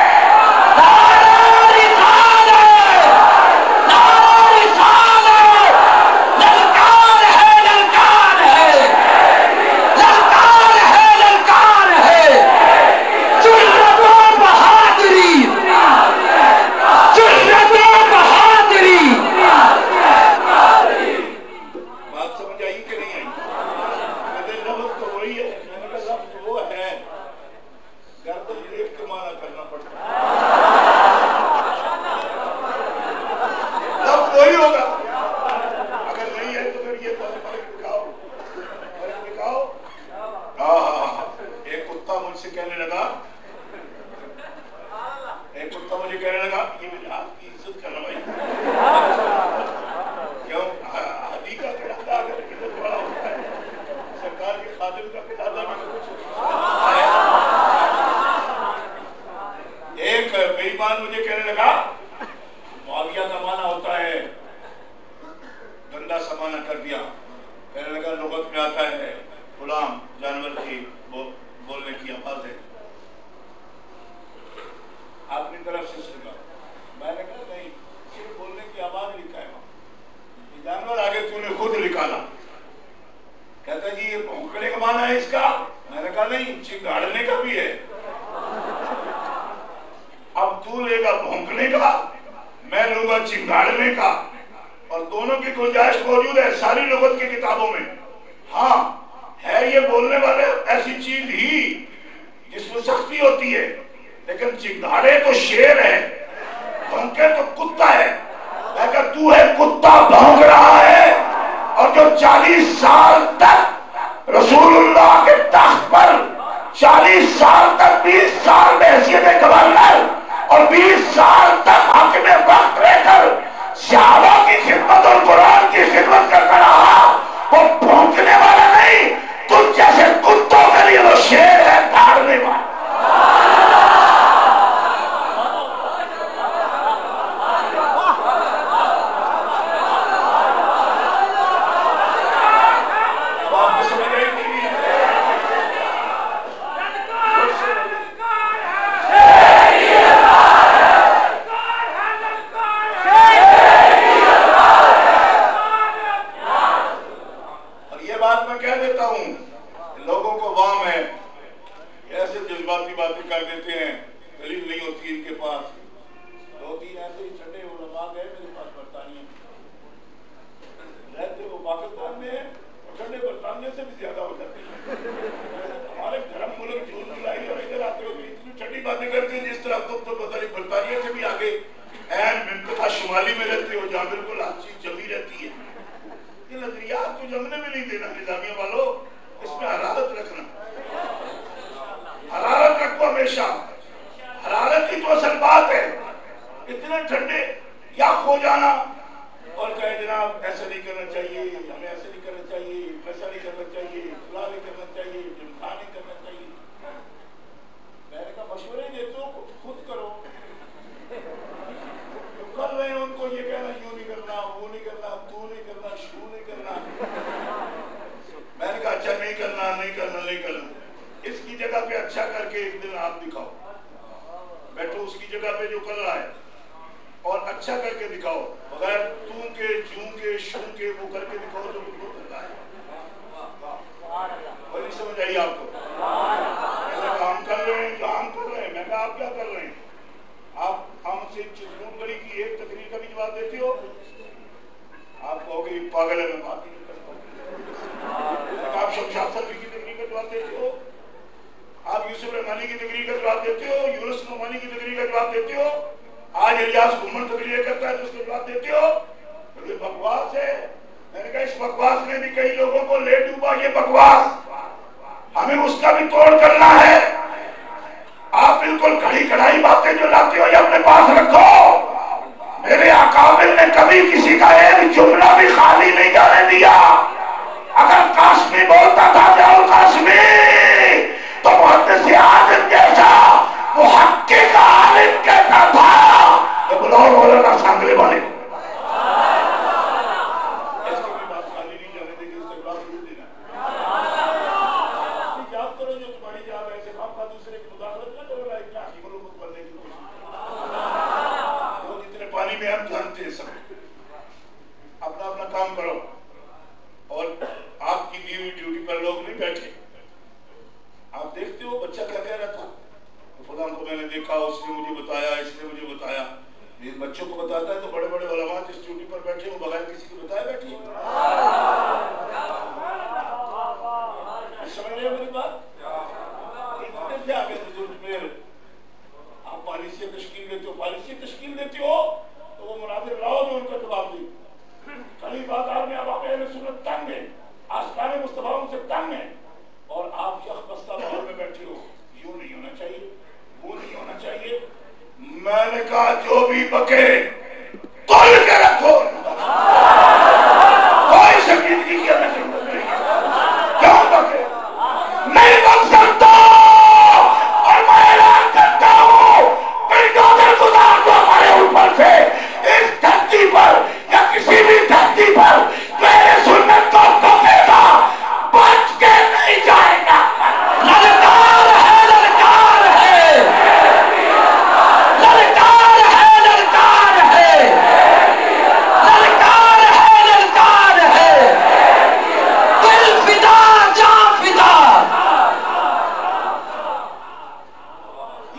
आप यूसुफ रहमानी की तकरीर का जवाब देते हो, यूनुस नोमानी की तकरीर का जवाब देते हो, आज इलियास घुमन तकरीर करता है तो उसका जवाब देते हो। तो ये बकवास है। मैंने कहा इस बकवास में भी कई लोगों को ले डूबा ये बकवास, हमें उसका भी तोड़ करना है। आप बिल्कुल खड़ी खड़ाई बातें जो लाते हो ये अपने पास रखो। मेरे अकाबिर ने कभी किसी का एक जुमला भी खाली नहीं जाने दिया। अगर काश्मी बोलता था जाओ काश्मी तो मुहद्दिस आज़म जैसा मुहक्किक आलिम कहता था कि बुलाओ मौलाना सांगले वाले। इसकी भी बात खाली नहीं जाने देगी, उसका जवाब जरूर देना। याद करो जो तुम्हारी जाब है, ऐसे आप दूसरे की मुदाखलत न करो, इतना हिम्मत बनने की कोशिश। वो जितने पानी में हम जानते हैं सब, अपना अपना काम करो। और आपकी दी हुई ड्यूटी पर लोग नहीं बैठे। आप देखते हो बच्चा क्या कह रहा था, फलां को मैंने देखा, उसने मुझे बताया, इसने मुझे बताया। ये बच्चों को बताता है तो बड़े बड़े उलमा जिस ड्यूटी पर बैठे वो बगैर किसी को बताए बैठे। समझ रहे हो मेरी बात? इतने आगे में आप पॉलिसी तश्कील देते हो, पॉलिसी तश्कील देते हो तो वो मुनाजिर लाओ में उनका जवाब दी। कली बाजार में अब अहले सुन्नत तंग है, आस्ताने मुस्तफा उनसे तंग है, और आप यखबस्ता माहौल में बैठे हो। यूं नहीं होना चाहिए, वो नहीं होना चाहिए। मैंने कहा जो भी बके तोल के रखो, कोई संजीदगी की हमें जरूरत नहीं है। क्यों बके? नहीं बक सकता। और मैं ऐलान करता हूं बिल्डोजर गुजार दो हमारे ऊपर से, इस धरती पर या किसी भी धरती पर मेरे सुन्नत को ठोकेगा, बच के नहीं जाएगा। ललकार है, ललकार है, ललकार है, ललकार है, ललकार है, ललकार है, दिल फिदा जान फिदा।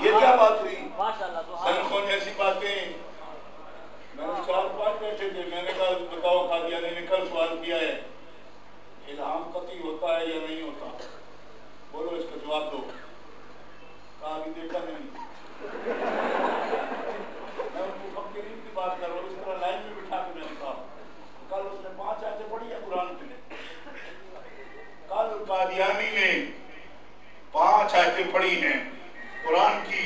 ये क्या बात हुई? सनखों जैसी बातें। मैंने 4-5 बैठे थे, मैंने कहा बताओ कादियानी ने कल सवाल किया है, इल्हाम कतई होता है या नहीं होता, बोलो इसका जवाब दो। कहा अभी देखा नहीं। मैं उनको फकीरीन की बात कर रहा हूँ, इस तरह लाइन में बिठा के मैंने कहा कल उसने 5 आयतें पढ़ी है कुरान के लिए। कल कादियानी ने 5 आयतें पढ़ी हैं कुरान की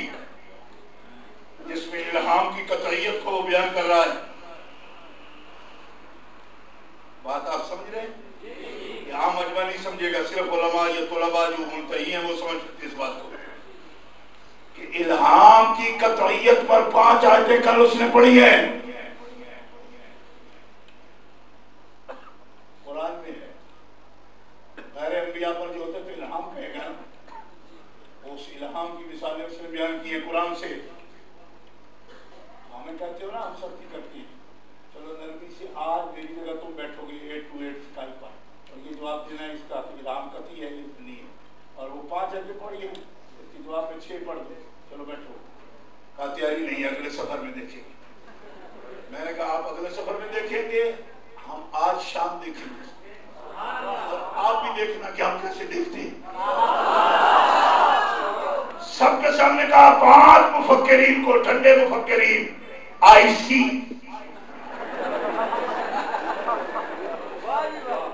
जिसमें इल्हाम की कतईयत को बयान कर रहा है। बात आप समझ रहे हैं? यहाँ मजमा नहीं समझेगा, सिर्फ उलमा या तुलबा जो मुंतही हैं वो समझ सकते इस बात को कि इल्हाम की कतईयत पर 5 आयतें कल उसने पढ़ी है। कुरान में है। गैर अंबिया पर जो होते तो इल्हाम कहेगा ना, उस इल्हाम की मिसालें उसने बयान की है कुरान से। हमें कहते हो ना हम सख्ती करती है, चलो नरमी से आज मेरी जगह तुम बैठोगे 8 to 8 स्काई पर और ये जवाब देना है इसका कि इल्हाम कतई है ये नहीं है, और वो 5 आयतें पढ़ी है, इसके जवाब में 6 पढ़ दो, चलो बैठो। कहा तैयारी नहीं है, अगले सफर में देखेंगे। मैंने कहा आप अगले सफर में देखेंगे, हम आज शाम देखेंगे, और आप भी देखना कि हम कैसे देखते हैं। सबके सामने कहा 5 मुफक्किरीन को, ठंडे मुफक्किरीन आईसी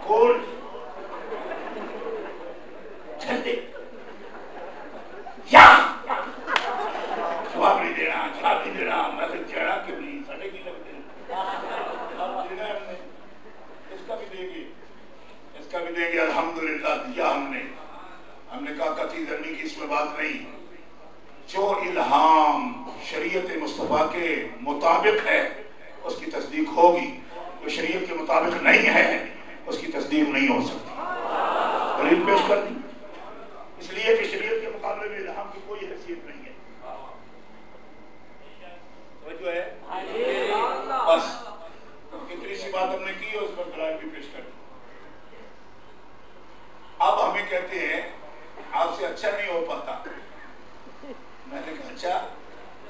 कोल्ड ठंडे या जवाब नहीं देना, जवाब नहीं देना। मैं तो जड़ा क्यों नहीं सड़े की लगते हमने इसका भी देंगे, इसका भी देंगे। अल्हम्दुलिल्लाह दिया हमने कहा कतई करने की इसमें बात नहीं। जो इल्हाम शरीयत मुस्तफा के मुताबिक है उसकी तस्दीक होगी, जो शरीयत के मुताबिक नहीं है उसकी तस्दीक नहीं हो सकती। दलील पेश कर दी, इसलिए कि शरीयत के मुकाबले में इल्हाम की कोई हैसियत नहीं है। तो जो है बस इतनी सी बात हमने की और उस पर दलाइल भी पेश कर दी। अब हमें कहते हैं आपसे अच्छा नहीं हो पाता। मैंने कहा अच्छा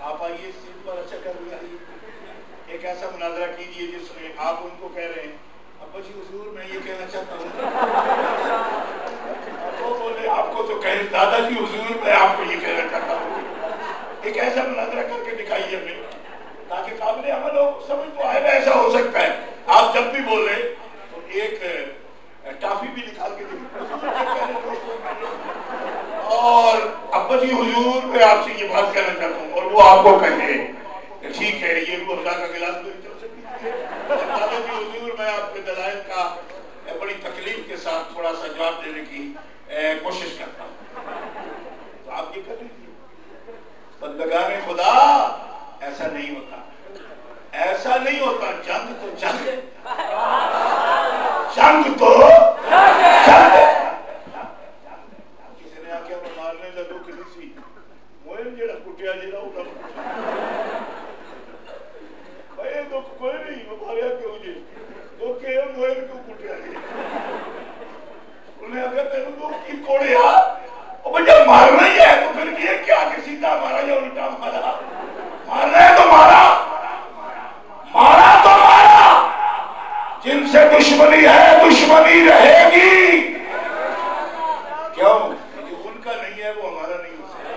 आप आइए सीट पर, अच्छा कर लिया, एक ऐसा मुनाजरा कीजिए जिसमें आप उनको कह रहे हैं अब जी हुजूर मैं ये कहना चाहता हूँ वो बोले आपको तो कहे दादाजी हुजूर मैं आपको ये कहना चाहता हूँ, एक ऐसा मुनाजरा करके दिखाइए हमें ताकि काबिल अमल हो, समझ तो आए ना ऐसा हो सकता है। आप जब भी बोले तो एक टॉफी भी निकाल के और अब्बा जी हुजूर मैं आपसे ये बात कहना चाहता हूँ, और वो आपको कहे ठीक है ये रोजा का गिलास तो चल सकती है, दादाजी हुजूर मैं आपके दलाइल का बड़ी तकलीफ के साथ थोड़ा सा जवाब देने की कोशिश करता हूँ, तो आप ये कर लीजिए। बंदगाने खुदा ऐसा नहीं होता, ऐसा नहीं होता। जंग तो जंग, जंग तो जंग। किसी ने आके मारने लगो किसी मोहन जेड़ा कुटिया जेड़ा भाई दुख कोई नहीं, वो मारिया क्यों जी दुख के मोहन क्यों कुटिया जी, उन्हें अगर तेरे दुख की कोड़िया और जब मारना ही है तो फिर ये क्या कि सीधा मारा या उल्टा मारा, मारना है तो मारा, मारा तो मारा। जिनसे दुश्मनी है दुश्मनी रहेगी, क्यों? उनका नहीं है वो हमारा नहीं हो सकता।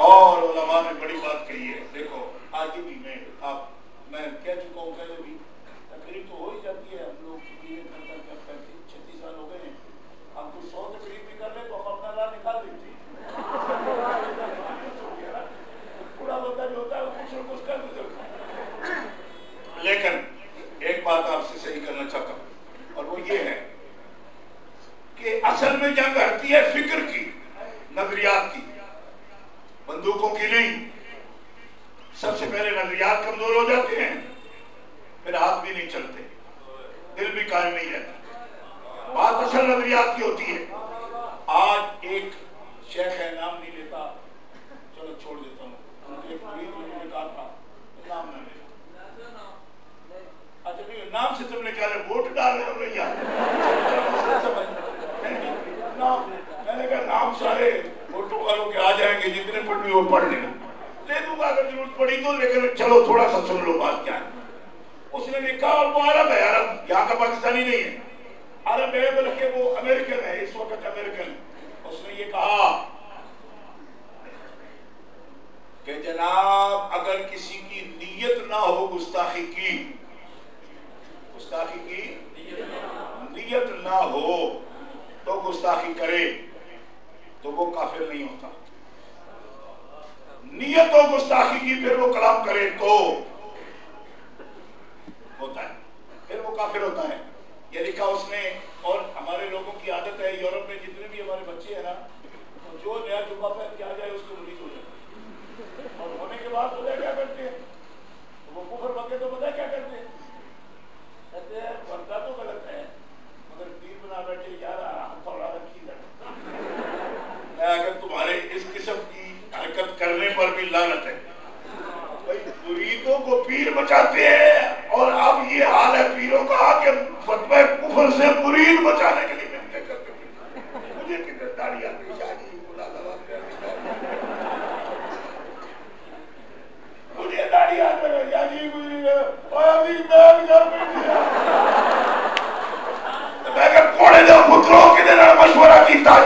और उलमा ने बड़ी बात कही है, देखो आगे भी मैं कह चुका हूँ, पहले भी तकरीब तो हो ही जाती है, हम लोग 36 साल हो गए हैं, हम कुछ 100 तकरीब भी कर ले तो हम अपना राह निकाल देते हैं, पूरा बंदा जो होता है वो कुछ न कुछ कर देता है। लेकिन एक बात आपसे सही करना चाहता हूँ, और वो ये है कि असल में जंग हटती है फिक्र की, नजरियात की, बंदूकों की नहीं। सबसे पहले नजरियात कमजोर हो जाते हैं, फिर हाथ भी नहीं चलते, दिल भी कायम नहीं रहता। बात असल नजरियात की होती है। आज एक शेख है, नाम नहीं लेता, चलो छोड़ देता हूँ, उन्होंने कहा था नाम ना ले। अच्छा नहीं, नाम से तुमने क्या वोट डाल रहे हो भैया? मैंने कहा नाम सारे वोटों वालों के आ जाएंगे, जितने पढ़ भी वो पढ़ लेना, ले दूंगा अगर जरूरत पड़ी तो, लेकिन चलो थोड़ा सा सुन लो बात क्या है। उसने लिखा, और वो अरब है, अरब यहाँ का पाकिस्तानी नहीं है, अरब है बल्कि वो अमेरिकन है, इस वक्त अमेरिकन। उसने ये कहा कि जनाब अगर किसी की नीयत ना हो गुस्ताखी की, गुस्ताखी की नीयत ना हो तो गुस्ताखी करे तो वो काफिर नहीं होता। नीयत हो गुस्ताखी की फिर वो कलाम करे तो होता है, फिर वो काफिर होता है। ये लिखा उसने। और हमारे लोगों की आदत है, यूरोप में जितने भी हमारे बच्चे हैं ना, तो जो नया जुब्बा पहन के आ जाए उसको मुरीद हो जाए, और होने के बाद पता क्या करते हैं, तो वो कुफर बके तो पता क्या करते हैं, कहते हैं वर्दा तो गलत है मगर पीर बना बैठे यार थोड़ा रखी जाए। अगर तुम्हारे इस किस्म की हरकत करने पर भी लानत है। भाई मुरीदों को पीर बचाते हैं, और अब ये हाल है पीरों का कि फतवा कुफर से मुरीद बचाने के लिए मिलते करते हैं। मुझे कितने दाढ़ियां मुझे दाढ़ियां घोड़े दो पुत्रों के मशवरा किया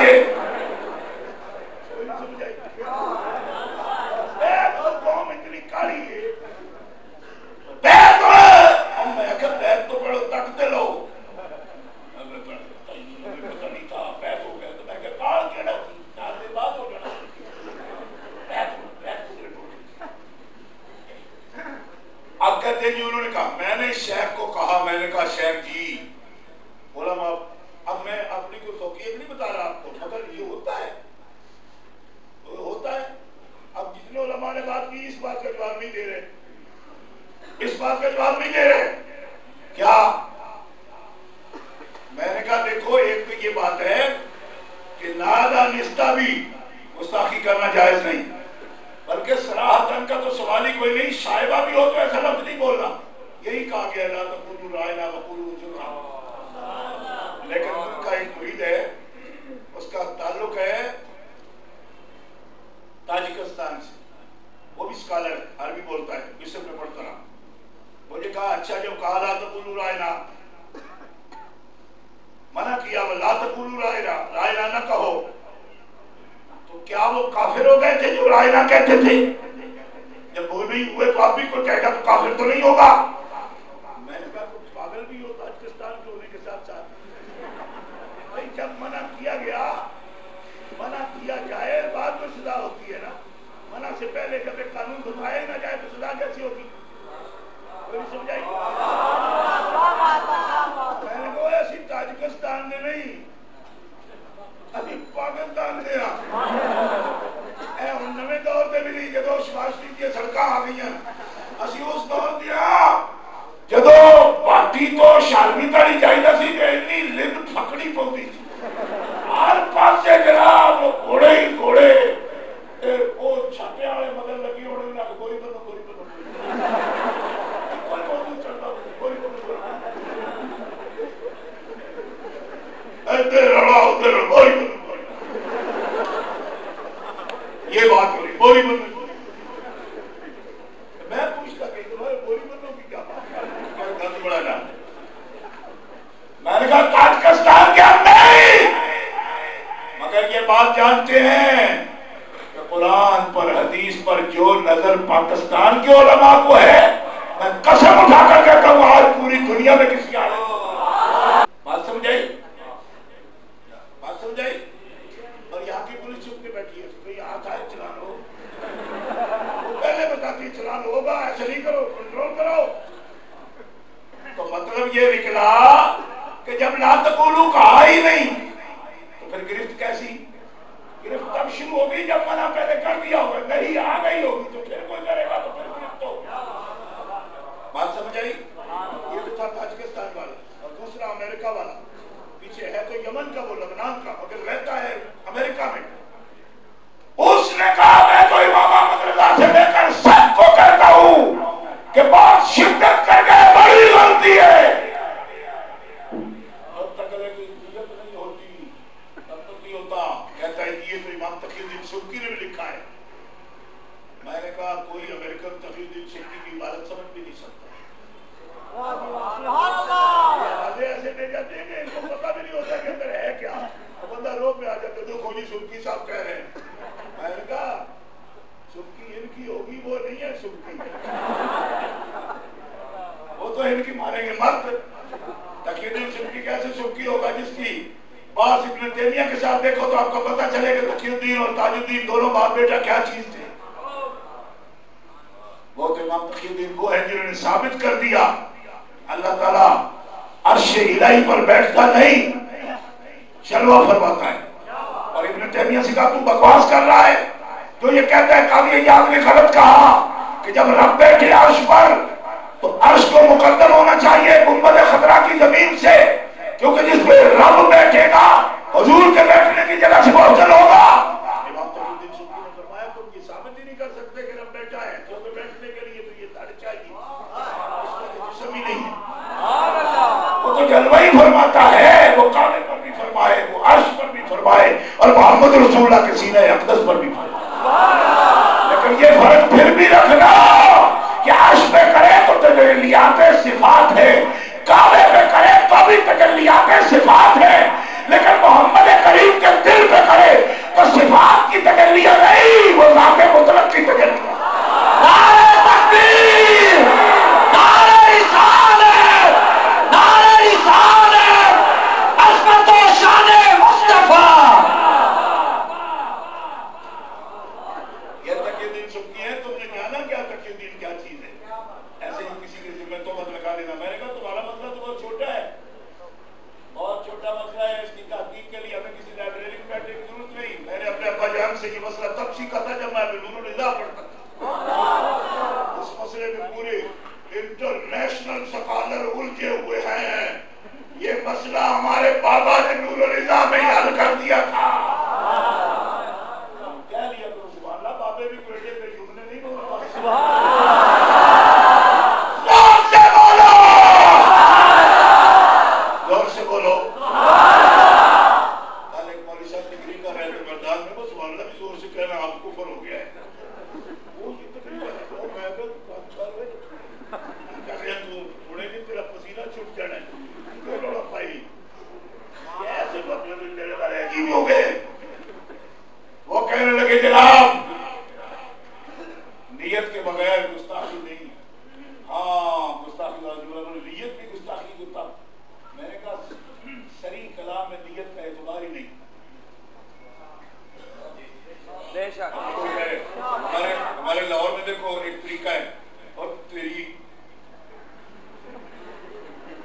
जे उन्होंने कहा, मैंने शेख को कहा, मैंने कहा शेख जी बोला अब मैं अपनी कोई फौकियत नहीं बता रहा आपको, मगर ये होता है, होता है। अब जितने उलमा ने बात की इस बात का जवाब नहीं दे रहे, इस बात का जवाब नहीं दे रहे। क्या? मैंने कहा देखो एक तो ये बात है कि नादा निस्ता भी गुस्ताखी करना जायज नहीं, बल्कि सराहतन का तो सवाल ही कोई नहीं, शायबा भी हो तो ऐसा लफ्ज नहीं बोलना। यही कहा गया ला तक़ूलू रायना वक़ूलू जुर्रा। लेकिन उनका एक मुरीद है, उसका ताल्लुक है ताजिकिस्तान से, वो भी स्कॉलर अरबी बोलता है, मिस्र में पढ़ता रहा। मुझे कहा अच्छा जब कहा ला तक़ूलू रायना मना किया ला तकुलू रायना, रायना न कहो। तो क्या वो काफिर हो गए थे जो रायना कहते थे? जब वो नहीं हुए तो आप भी कोई कहेगा तो काफिर तो नहीं होगा। मैंने कहा कुछ पागल भी हो ताजिकिस्तान के होने के साथ साथ। भाई जब मना किया गया, मना किया जाए बाद में सजा होती है ना। मना से पहले जब एक कानून बनाया ना जाए तो सजा कैसी होगी? कोई समझाई? मैंने कहा ऐसी ताजिकिस्तान ने नहीं, अभी पाकिस्तान ने नवे दौर से भी नहीं जो शबाशी दी सड़क आ गई असी उस दौर दिया जो पार्टी तो शालमी ताड़ी चाहिए सी इन्नी लिंद फकड़ी पौती हर पासे जनाब घोड़े ही घोड़े वो छापे वाले मगर लगी होने ना गोली बनो ये बात हो रही बोरी बनो। मैं पूछता कि तुम्हारे बोरी बनो की क्या बात बड़ा ना। मैंने कहा ताजिकिस्तान क्या नहीं, मगर ये बात जानते हैं कि कुरान पर हदीस पर जो नजर पाकिस्तान के उलमा को है, मैं कसम उठाकर कहता हूं आज पूरी दुनिया में किसी आ रही। बात समझाई? बात समझाई? और यहाँ की पुलिस चुप के बैठी है तो यहाँ था चलान हो, वो पहले बताती चलान होगा, ऐसे नहीं करो, कंट्रोल करो। तो मतलब ये निकला कि जब ला तकुलू कहा ही नहीं तो फिर गिरफ्त कैसी? गिरफ्त तब शुरू होगी जब मना पहले कर दिया होगा, नहीं आ गई होगी तो फिर कोई करेगा तो फिर गिरफ्त होगी। बात समझ आई? ये तो था ताजिकिस्तान वाला। और दूसरा अमेरिका वाला, पीछे है तो यमन का, वो लबनान का, मगर रहता है अमेरिका में। उसने कहा मैं तो इमाम अहमद रजा से लेकर सबको कहता हूं कि बहुत शिद्दत कर गए, बड़ी गलती है। अब तक अगर कोई इज्जत नहीं होती तब तक नहीं होता। कहता है कि ये तो इमाम तकीउद्दीन सुब्की ने भी लिखा है। मैंने कहा कोई अमेरिकन तकीउद्दीन सुब्की की इबारत समझ भी नहीं सकता। ऐसे ले जाते हैं कि इनको पता भी नहीं होता कि अंदर है क्या। बंदा रोक में आ जाता जो खोली सुब्की साहब कह रहे हैं। मैंने कहा सुब्की इनकी होगी, वो नहीं है सुब्की, वो तो इनकी मारेंगे मत। तकीउद्दीन सुब्की कैसे सुब्की होगा जिसकी बात इब्न तैमिया के साथ देखो तो आपको पता चलेगा तकीउद्दीन और ताजुद्दीन दोनों बाप बेटा क्या चीज थे। वो तो इमाम तकीउद्दीन वो है जिन्होंने साबित कर दिया अल्लाह ताला अर्श इलाही पर बैठता नहीं, जलवा फरमाता है। और इब्न तैमिया से कहा तू बकवास कर रहा है, तो ये कहता है काजी इयाद ने गलत कहा कि जब रब बैठे अर्श पर तो अर्श को मुकद्दर होना चाहिए गुंबद खतरा की जमीन से, क्योंकि जिस पे रब बैठेगा हुजूर के बैठने की जगह से अफजल होगा। इमाम तकीउद्दीन सुब्की ने फरमाया तुम ये साबित ही नहीं कर सकते कि रब बैठा है, क्योंकि बैठने के लिए तो ये तारीफ चाहिए, इसका जिस्म ही नहीं है। वो तो जलवा ही फरमाता है, वो काले पर भी फरमाए, वो अर्श पर भी फरमाए और मोहम्मद रसूलुल्लाह के सीने अक़दस पर भी फरमाए। लेकिन ये फर्क फिर भी रखना कि अर्श पे करे तो तजल्लियाते सिफात है, काबे पे करे तो भी तजल्लियाते सिफात है, लेकिन मोहम्मद करीम के दिल पे करे तो सिफात की तजल्लियां नहीं, वो ज़ाते मुतलक की तजल्लियां। नारे तकबीर, नारे रिसालत, नारे रिसालत, अज़मत व शान मुस्तफा। ये तकीउद्दीन सुब्की है, तुमने जाना क्या तकीउद्दीन क्या चीज है? ऐसे ही किसी के जिम्मे तो मत लगा देना। मैंने कहा तुम्हारा मसला तो बहुत छोटा है, बहुत छोटा मसला है, इसकी तहकीक के लिए हमें किसी लाइब्रेरी में बैठने की जरूरत नहीं। मैंने अपने अब्बा जान से ये मसला तब सीखा था जब मैं नूरुल हुदा पढ़ता था। इस मसले में पूरे इंटरनेशनल स्कॉलर उलझे हुए हैं। ये मसला हमारे बाबा ने नूरुल हुदा में हल कर दिया था। क्या लिया करो सुभान अल्लाह, बाबे भी बेटे पे जुमले नहीं बोल हमारे लाहौर में देखो एक तरीका है, और तेरी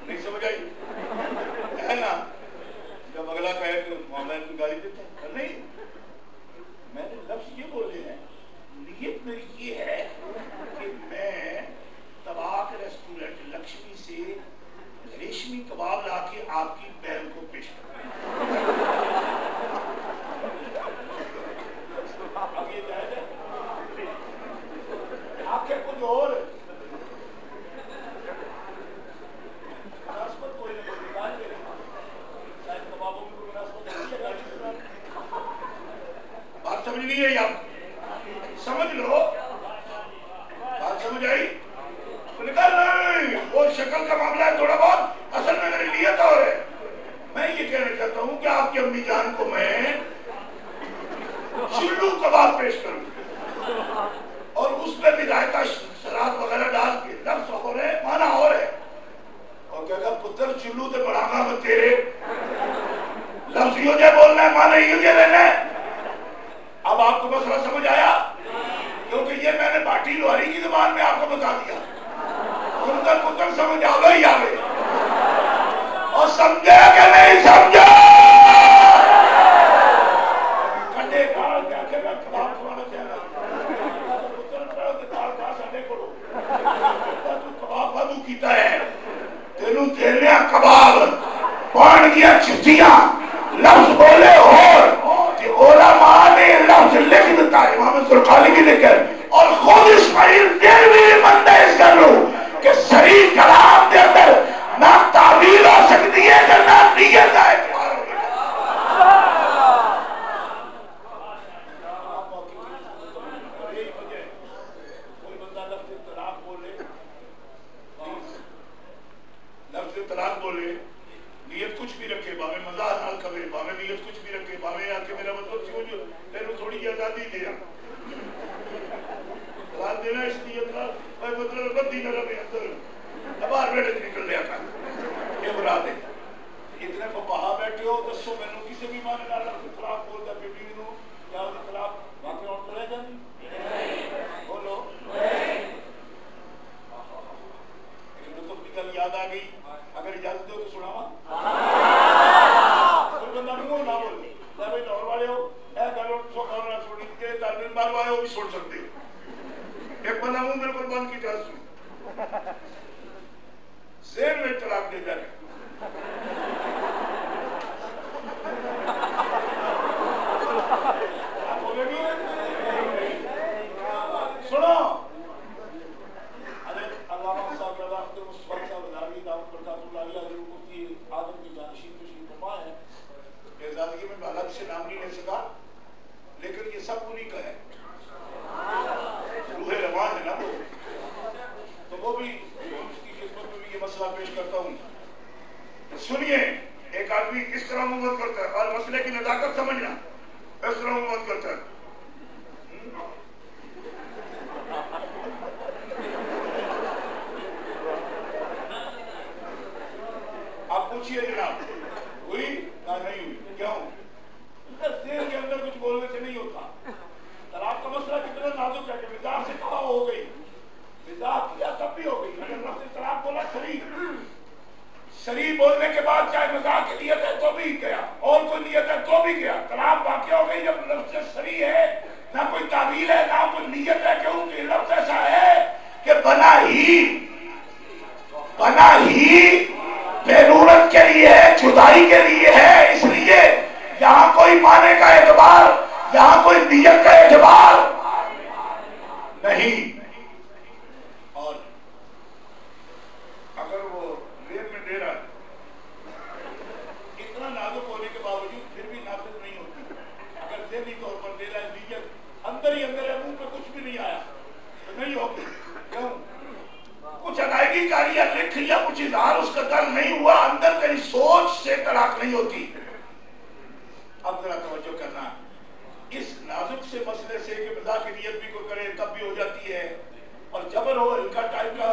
नहीं समझ आई है ना, जब अगला कहे तो मोहम्मद की गाली देते हैं। नहीं, मैंने लफ्ज ये बोले हैं, नियत मेरी ये है कि मैं तबाक रेस्टोरेंट लक्ष्मी से रेशमी कबाब लाके आपकी बहन को पेश करूं। अब ये जायज है? आपके कुछ और कोई ना कोई निकाल दे, शायद कबाबों में कोई मुनासबत नहीं है गाड़ी से। बात समझ नहीं है यार, समझ लो, बात समझ आई तो निकाल नहीं, वो शक्ल का मामला है थोड़ा बहुत, असल में मेरी नियत और है। मैं ये कहना चाहता हूँ कि आपकी अम्मी जान को मैं चिल्लू कबाब पेश करूँ और उसमें भी रायता सलाद वगैरह डाल के, लफ्ज़ और है माना और है, और क्या पुत्र चिल्लू से बढ़ाना मैं तेरे लफ्ज़ युजे बोलना है, माने युजे लेना है। अब आपको मसला समझ आया? क्योंकि ये मैंने भाटी लोहारी की जुबान में आपको बता दिया, उनका पुत्र समझ आवे ही आवे, और समझे कि नहीं समझे? कंडे गाल क्या कहना कबाब खवाना चाहना, पुत्र करो कि दाल खा साडे कोलो, तू कबाब वादू कीता है, तेनू देने कबाब पान दिया चिट्ठियां, लफ्ज बोले और ओला मां ने लफ्ज लिख देता है इमाम सुरखाली की लिखकर, और खुद इस्माइल देवी मंदेश कर लो कि सही कलाम के अंदर ना ताबीर हो सकती है ना नियत है। कोई बंदा लफ्ज तलाक बोले, लफ्ज तलाक बोले, नियत कुछ भी रखे, भावे मजाक नाल करे, भावे नियत कुछ भी रखे, भावे आके मेरा मतलब समझो तेरे थोड़ी आजादी दे तलाक देना इस नियत नाल भाई मतलब बंदी न रहे अंदर बाहर बैठे निकल लिया था, ये मुराद है। इतने फकाहा बैठे हो, दसो मैनू किसी भी माने नाल तलाक बोलता बेटी नू या उसकी तलाक वाकई और चले जाती, बोलो तो अपनी गल याद आ गई, अगर इजाजत दो तो सुनावा। कोई बंदा मुंह ना बोले, भाई लाहौर वाले हो ए गल सो करना छोड़ी के तालीम बार वाले हो भी सुन सकते हो। एक बंदा मुंह बिल्कुल बंद की जाए शेर में तलाक दे जाए, आप बोलेंगे सुनो, अरे अल्लामा साहब अब्दुल मुस्तफा साहब अदावी दाऊद बरकातुल्लाह अलैहि की आदम की जानशीन तशरीफ फरमा है। बेजादगी में अलग से नाम नहीं ले सका, लेकिन ये सब उन्हीं का है, रूहे रवान है ना वो, तो वो भी उसकी खिदमत में भी ये मसला पेश करता हूँ। सुनिए, एक आदमी इस तरह मुहम्मद करता है और मसले की नजाकत समझना, इस तरह मुहम्मद करता है, आप पूछिए जनाब हुई ना नहीं हुई, क्यों? शेर के अंदर कुछ बोलने से नहीं होता। तलाक का मसला कितना नाजुक है कि मिजाज से कहा हो गई, मिजाज किया तब भी हो गई, अगर लफ्ज़ तलाक बोला शरीफ बोलने के बाद चाहे मजाक की नियत है तो भी गया और कोई नियत है तो भी गया, तलाक वाक़या हो गई जब लफ्ज़ सही है, ना कोई तावील है ना कोई नियत है, क्योंकि लफ्ज़ ऐसा है कि बना ही बेरूरत के लिए है, जुदाई के लिए है, इसलिए यहाँ कोई माने का एतबार, यहाँ कोई नियत का एतबार नहीं। और अगर वो रेल में दे रहा है, इतना नाजुक होने के बावजूद फिर भी नाफिज नहीं होती, अगर ज़हनी तौर पर दे रहा है, नियत अंदर ही अंदर है, मुंह पे कुछ भी नहीं आया तो नहीं होगी। क्यों? कुछ अदायगी कारी या लिख या कुछ इजहार उसका दर्द नहीं हुआ, अंदर तेरी सोच से तलाक नहीं होती। अब जरा तवज्जो करना, इस नाजुक से मसले से कि मजाक की नियत भी कोई करे तब भी हो जाती है, और जबर हो हल्का टाइप का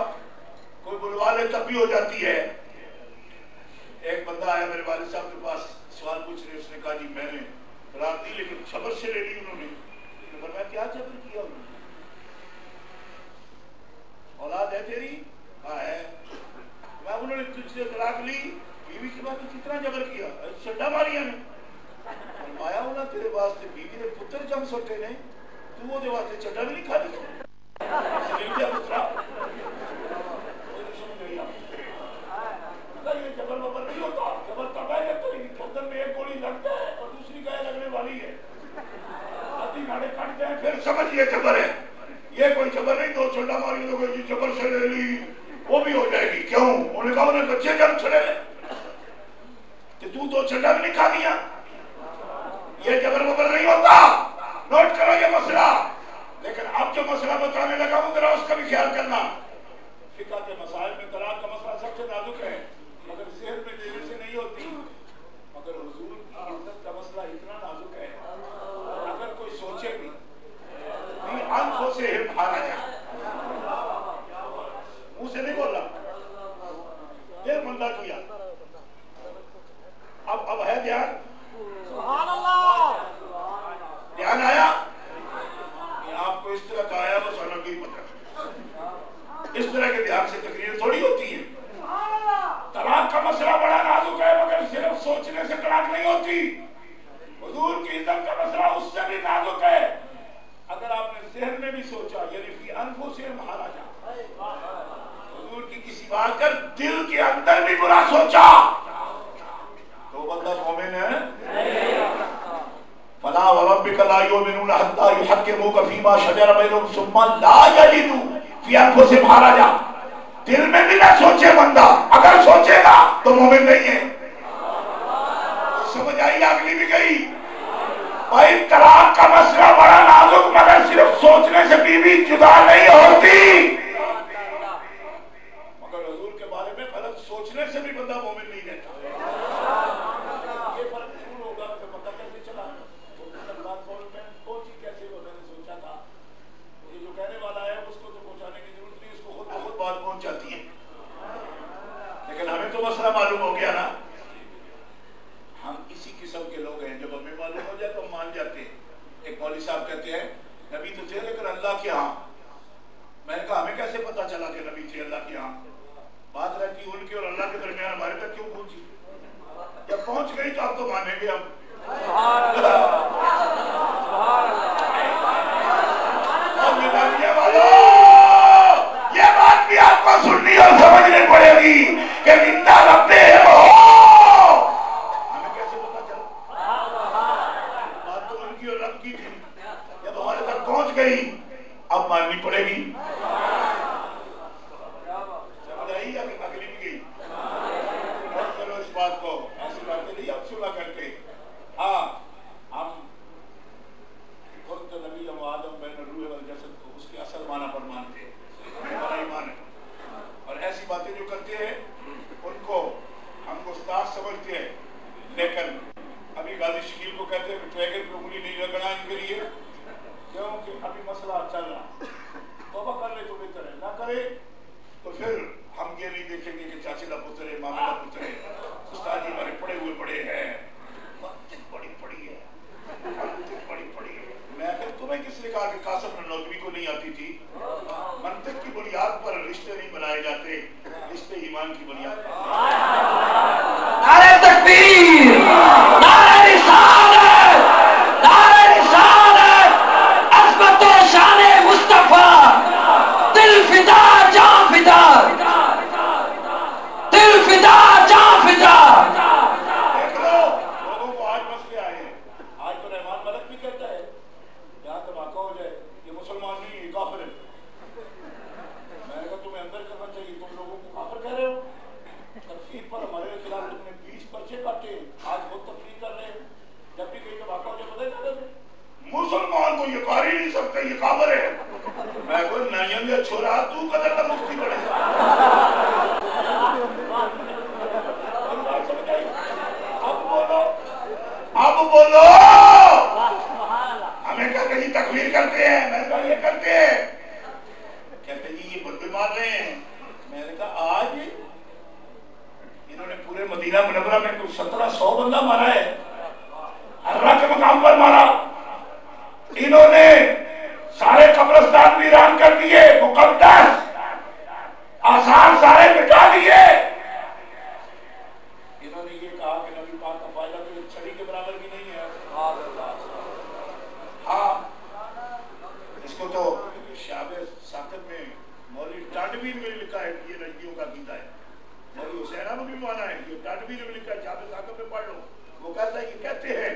कोई बुलवा ले तब भी हो जाती है। एक बंदा आया मेरे वालिद साहब के पास, सवाल पूछ रहे, उसने कहा जी मैंने रात दी लेकिन सबर से ले ली उन्होंने, तू वो वास्ते चड्डा भी नहीं खा दी ये जबर बबर नहीं होता, जबर तब है जब गर्दन में एक गोली लगता है और दूसरी गाय लगने वाली है, आधी गाड़े काटते हैं फिर समझ ये जबर है। ये कोई जबर नहीं, दो चंडा मारी लोगे जी जबर से ले ली वो भी हो जाएगी। क्यों? उन्होंने कहा उन्हें बच्चे जब छड़े कि तू दो चंडा भी नहीं खा दिया। ये जबर बबर नहीं होता, नोट करो ये मसला। लेकिन अब जो मसला बताने लगा हूं जरा उसका भी ख्याल करना। फिका के मसाइल में तलाक का मसला सबसे नाजुक है, मगर सेहत में देने से नहीं होती। मगर हुजूर की इज्जत का मसला इतना नाजुक है, अगर कोई सोचे भी आंखों से हारा जाए, मुंह से नहीं बोला, ये बंदा किया। अब है ध्यान, ध्यान आया? आपको इस तरह का आया बस अलग ही पता। इस तरह के ध्यान से तकरीर थोड़ी होती है। तलाक का मसला बड़ा नाजुक है, मगर सिर्फ सोचने से तलाक नहीं होती। हुजूर की इज्जत का मसला उससे भी नाजुक है। अगर आपने ज़हन में भी सोचा, यानी फी अनफुसिहिम महाराजा, हुजूर की किसी बात कर दिल के अंदर भी बुरा सोचा, तो बंदा मोमिन है? फला व रब्बिका ला युमिनूना हत्ता युहक्किमूका फीमा शजरा बैनहुम सुम्मा ला यजिदू फी अनफुसिहिम हराजा। दिल में भी ना सोचे बंदा, अगर सोचेगा तो मोमिन नहीं है। समझ आई? अगली भी गई भाई। तलाक का मसला बड़ा नाजुक, मगर सिर्फ सोचने से बीवी जुदा नहीं होती। मगर हुजूर के बारे में गलत सोचने से भी बंदा मोमिन नहीं रहता। ये फर्क जरूर होगा। तो पता कैसे चला? कौन सी कैसे वो मैंने सोचा था, ये जो कहने वाला है उसको तो पहुंचाने की जरूरत नहीं, उसको खुद बहुत बात पहुंच जाती है। लेकिन हमें तो मसला मालूम हो गया ना। हम इसी किस्म के लोग हैं, जब हमें मालूम हो जाए तो हम मान जाते हैं। एक मौलवी साहब कहते हैं नबी तो थे लेकिन अल्लाह के यहाँ। मैंने कहा हमें कैसे पता चला कि नबी थे अल्लाह के यहाँ? बात रहती उनके और अल्लाह के दरमियान, हमारे तक क्यों पहुंची? जब पहुंच गई तो आप तो मानेंगे हम। ये बात भी आपको सुननी और समझनी पड़ेगी कि जिंदा रखते हैं वो। हमें कैसे पता चला? बात तो उनकी और रब की थी, जब हमारे तक पहुंच गई अब माननी पड़ेगी। समझ आई? अगली भी गई। चलो इस बात को, ऐसी बातें नहीं अब सुना करते। हाँ, हम खुद तो नबी आदम बैन रूह वल जसद को उसके असल माना पर मानते हैं, हमारा ईमान है। और ऐसी बातें जो करते हैं उनको हम उस्ताद समझते हैं। लेकिन अभी गाजी शकील को कहते हैं कि ट्रैगर पे उंगली नहीं लगना इनके लिए, क्योंकि अभी मसला चल रहा। तौबा कर ले तो बेहतर है, ना करे तो फिर हम ये नहीं देखेंगे कि चाची का पुत्र है, मामा का पुत्र है। उस्ताद जी हमारे पढ़े हुए पड़े हैं, बड़ी पड़ी है, बड़ी पड़ी है। मैं फिर तुम्हें किसने कहा कि कासिम ननौतवी को नहीं आती थी? मंतिक की बुनियाद पर रिश्ते नहीं बनाए जाते, रिश्ते ईमान की बुनियाद पर। नारे तकबीर, नारे रिसालत, नारे रिसालत, अज़मत व शान-ए मुस्तफा, दिल फिदा जान फिदा, दिल फिदा जान फिदा। देख लो लोगों को आज मसले आए हैं। आज तो रहमान मलक भी कहता है यहाँ धमाका हो जाए, ये मुसलमान नहीं ये काफिर है। मैंने कहा तुम्हें अंदर करना चाहिए, तुम लोगों को काफिर कह रहे हो। तफसीर पर हमारे खिलाफ तुमने 20 पर्चे काटे, आज बहुत तफसीर कर रहे हो। जब भी कोई धमाका हो जाए पता ही नहीं। मुसलमान को ये कर ही नहीं सकते, ये काफिर है। मैं कोई नहीं छोरा तू कदर का मुफ्ती बने। अब बोलो। हमें कहते जी तकबीर करते हैं, मैंने कहा ये करते हैं। कहते जी ये बंदे मार रहे हैं। मैंने कहा आज इन्होंने पूरे मदीना मुनव्वरा में कुछ 1700 बंदा मारा है, हर्रा के मकाम पर मारा। इन्होंने सारे कब्रिस्तान वीरान कर दिए, मुकद्दस आसार सारे मिटा दिए। इन्होंने ये कहा कि नबी पाक का फायदा तो छड़ी के बराबर भी नहीं है। हाँ, इसको तो शाबे साकिब में मौलवी टाडवीर में लिखा है ये नजदियों का अकीदा है, मौलवी हुसैन में भी माना है, ये टाडवीर में लिखा है, शाबे साकिब में पढ़ लो। वो कहता है, ये कहते हैं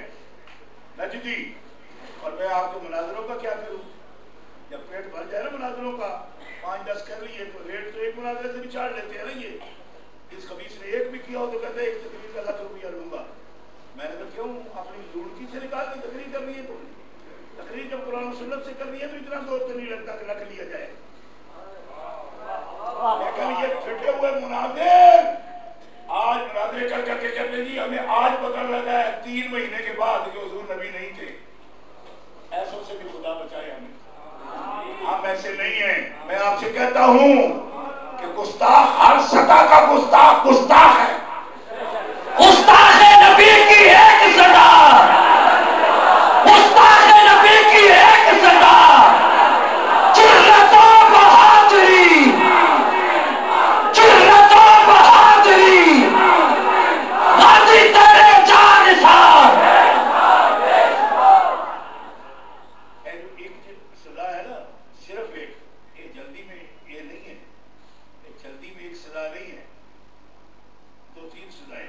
नजदी, और मैं आपके मुनाजरों का क्या करूं? जब पेट भर जाए ना मुनाजरों का, 5-10 कर लिए तो रेट तो एक मुनाजरे से भी चाड़ लेते हैं ना। ये इस खबीस ने एक भी किया हो तो कहते हैं 1 तकरीर का ₹1,00,000 लूंगा। मैंने कहा क्यों, अपनी लूड़की से निकाल के तकरीर करनी है? तो तकरीर जब कुरान और सुन्नत से करनी है तो इतना जोर तो नहीं लगता कि रख लिया जाए। लेकिन ये फिटे हुए मुनाजिर आज मुनाजिर कर करके कहते जी हमें आज पता लगा है 3 महीने के बाद कि हुजूर नबी नहीं थे। ऐसों से भी खुदा बचाए हमें, हम ऐसे नहीं हैं। मैं आपसे कहता हूं कि गुस्ताख हर सतह का गुस्ताख गुस्ताख है। गुस्ताख नबी की एक सदा, गुस्ताख नबी की एक सदा, जुर्रतो बहादुरी, जुर्रतो बहादुरी, गाजी तेरे जान सार। एक सदा है ना, सिर्फ एक, ये जल्दी में ये नहीं है, जल्दी में एक सदा नहीं है, 2-3 सदाएं।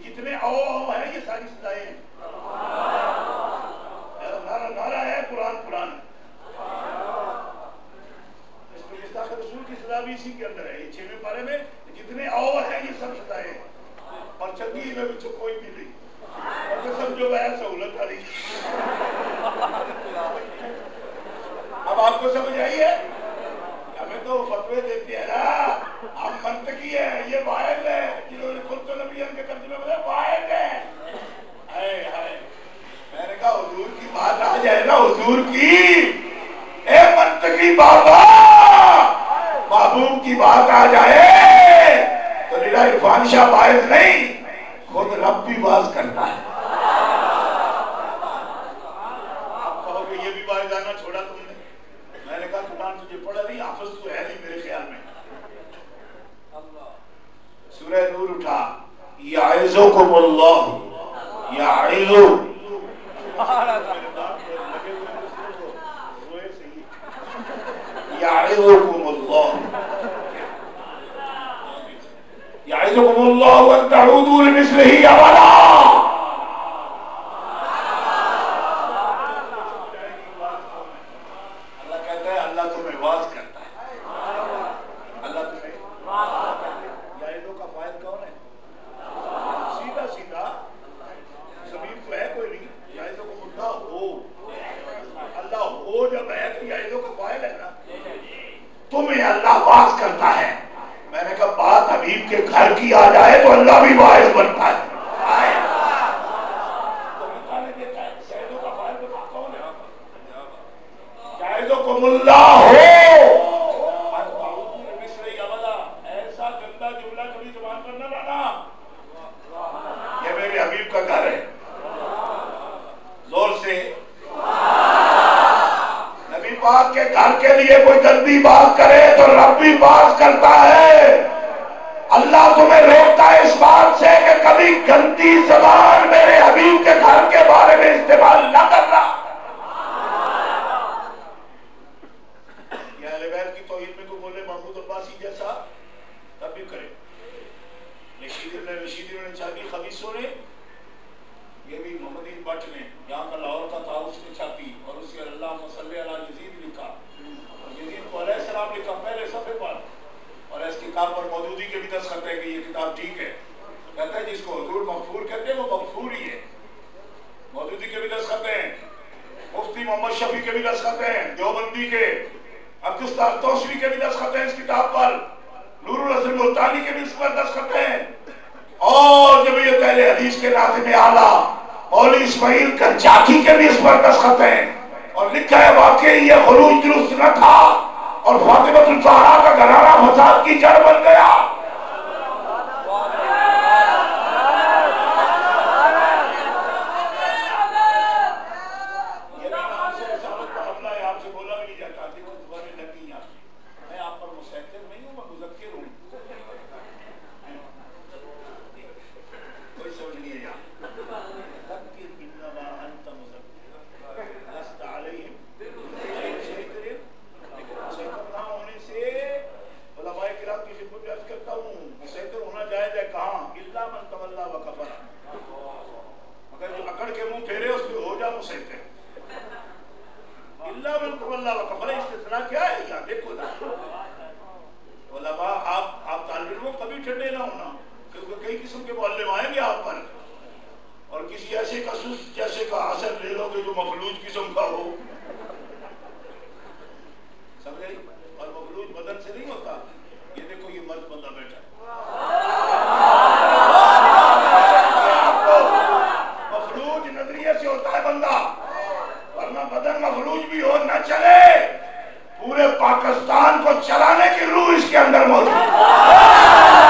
जितने औ है ये सारी सदाएं हैं। नारा है कुरान कुरान, रसूल की सदा भी इसी के अंदर है। ये 6वें पारे में जितने औ है ये सब सदाएं हैं, और चंगी में भी कोई भी नहीं, और तो समझो है सहूलत वाली। अब आपको समझ आई है? हमें तो फतवे देते हैं ना, हम मंतकी है, ये वायद है, जिन्होंने खुद तो नबी के तर्जुमे में वायद है। हाय हाय, मैंने कहा हुजूर की बात आ जाए ना, हुजूर की, ए मंतकी बाबा, महबूब की बात आ जाए तो निरा इरफान शाह वायद नहीं, खुद रब भी बाज करता है। आप कहोगे ये भी वायदाना छोड़ा तुमने। मैंने कहा कुरान तुझे पढ़ा नहीं, हाफिज तो है नहीं मेरे ख्याल में। सूरह नूर उठा, याइज़ुकुमुल्लाह, याइज़ु, याइज़ुकुमुल्लाह, याइज़ुकुमुल्लाह व तऊदू लिमिस्लिही अबदा। तुम्हें अल्लाह वास करता है। मैंने कहा बात हबीब के घर की आ जाए तो अल्लाह भी वाइज बनता है। मुल्ला हो ऐसा गंदा जुमला कभी जुबान पर न लाना। ये मेरे हबीब का घर है। जोर से नबी पाक के घर के लिए कोई गंदी बात करे तो रब भी बात करता है। अल्लाह तुम्हें रोकता है इस बात से कि कभी गंदी जबान मेरे हबीब के घर के बारे में इस्तेमाल न करना। की तौहीद में तो बोले महमूद अब्बासी जैसा तब भी करे। रशीदी ने छापी, खबीसों ने, ये भी मोहम्मदीन भट्ट ने, यहाँ का लाहौर का था, उसने छापी और उसके अल्लाहुम्मा सल्ली अला यजीद लिखा। यजीद को अलैहिस्सलाम लिखा पहले सफे पर, और इस किताब पर मौदूदी के भी दस्तखत है कि ये किताब ठीक है। कहता है जिसको हुजूर मगफूर कहते हैं वो मगफूर ही है। मौदूदी के भी दस्तखत हैं, मुफ्ती मोहम्मद शफी के भी दस्तखत हैं, देवबंदी के, अब्दुस्तार तौसरी के भी दस्तखत हैं इस किताब पर, नूरुल हसन मुल्तानी के भी इस पर दस्तखत हैं, और जमीयत अहले हदीस के नाज़िम आला मौलवी इस्माइल करजाकी के भी इस पर दस्तखत हैं। और लिखा है वाकई ये खुरूज दुरुस्त न था और फातिमतुल ज़हरा का घराना फसाद की जड़ बन गया। आपसे बोला भी नहीं जाता, मैं आप पर मुसैतिर नहीं हूं, मैं मुज़क्किर किरात की खिदमत में अर्ज करता हूँ, मुसैतिर होना जायज है कहाँ? इल्ला मन तवल्ला व कफरा, मगर जो अकड़ के मुंह फेरे उसमें हो जा मुसैतिर। इल्ला मन तवल्ला व कफरा, इस्तिस्ना क्या है यहाँ देखो ना। उलमा आप तालिब इल्मों को कभी ठंडे ना होना, क्योंकि कई किस्म के मुअल्लिम आएंगे आप पर, और किसी ऐसे का सुस्त जैसे का असर ले लोगे जो मफलूज किस्म का हो, समझे? और मफलूज बदन से नहीं होता। ये देखो ये मर्द बंदा बैठा है, मफलूज नजरिए से होता है बंदा, वरना बदन मफलूज भी हो न चले, पूरे पाकिस्तान को चलाने की रूह इसके अंदर मौजूद है।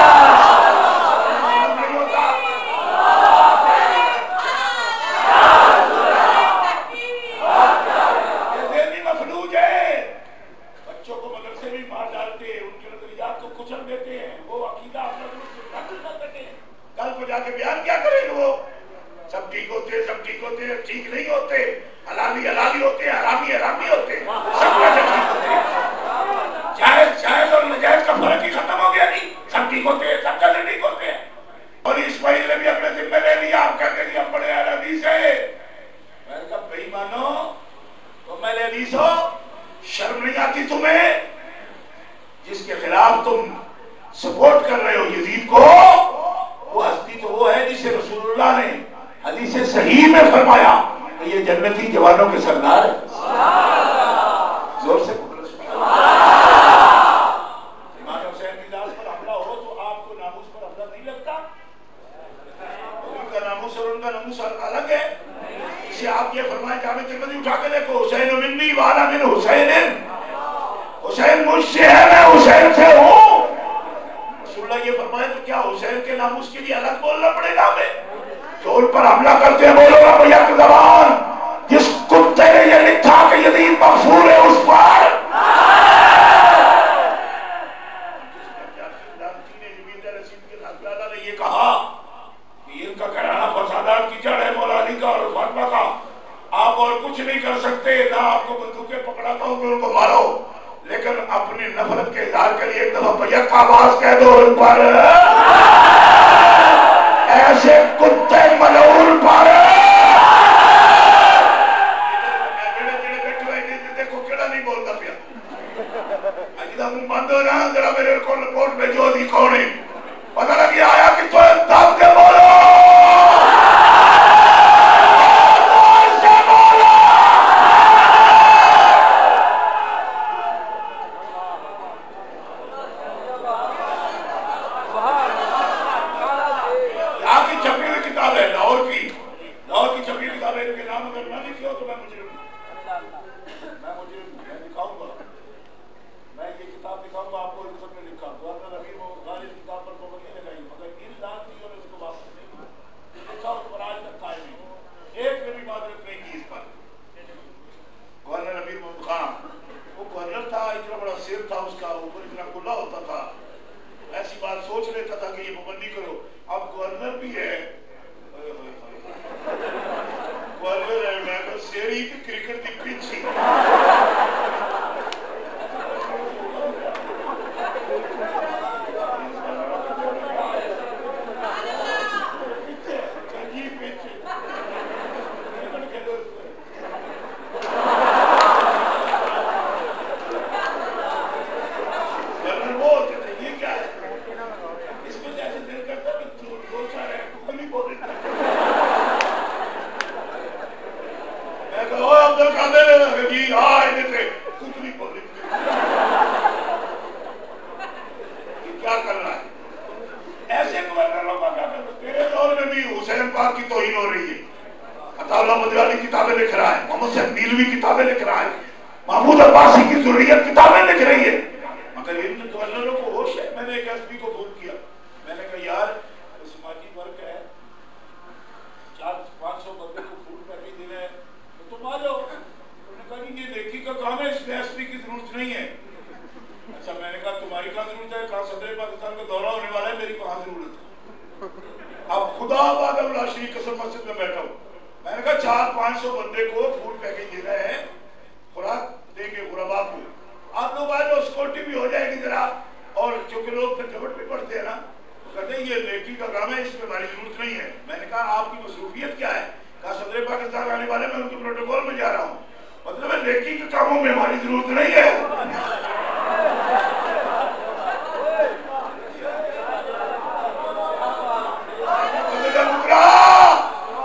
ठीक नहीं होते, हलाली हलाली होते, हरामी हरामी होते, सब ठीक होते। जायज जायज और नजायज का फर्क ही खत्म हो गया नहीं, सब ठीक होते हैं, सब गलत नहीं होते हैं। और इस्माइल ने भी अपने जिम्मे ले लिया, आप कहते हैं हम बड़े अहले हदीस है। मैंने कहा बेईमानो, तुम अहले हदीस हो, शर्म नहीं आती तुम्हें? जिसके खिलाफ तुम सपोर्ट कर रहे हो यजीद को, वो हस्ती तो वो है जिसे रसूलुल्लाह ने हदीस सही में फरमाया कि ये जन्नती जवानों के सरदार है। जोर से इमाम हुसैन की लाश पर हमला हो तो आपको नामूस पर हमला नहीं लगता? उनका नामूस और उनका नामूस अलग है। इसे आप ये फरमाए, जामे तिरमिज़ी उठा के देखो, हुसैन मिन्नी व अना मिन हुसैन, हुसैन मुझसे है, मैं हुसैन से हूँ। रसूलुल्लाह ये फरमाए तो क्या हुसैन के नामूस के लिए अलग बोलना पड़ेगा हमें? जो उन पर हमला करते हैं बोलो ना भैया की जबान, जिस कुत्ते ने ये लिखा कि यदीद मगफूर है उस पर ने ये कहा कि इनका घराना फसादात की जड़ है, मौला अली का और फातिमा का, आप और कुछ नहीं कर सकते ना, आपको बंदूकें पकड़ाता हूं कि उनको मारो, लेकिन अपनी नफरत के इजहार के लिए एक दफा भैया का आवाज कह दो उन पर, ऐसे कुत्ते मलऊन पर देखो केड़ा नहीं बोलता पिया, अजीदा मुंह बंद हो ना, जरा मेरे को रिपोर्ट भेजो दी कौन है, पता लगी आया कि तो दब के बोलो। और चूंकि लोग फिर झपट भी पड़ते हैं ना, कहते हैं ये नेकी का काम है, इसमें हमारी जरूरत नहीं है। मैंने कहा आपकी मसरूफियत क्या है? कहा सदर पाकिस्तान आने वाले, मैं उनके प्रोटोकॉल में जा रहा हूँ। मतलब है नेकी के कामों में हमारी जरूरत नहीं है।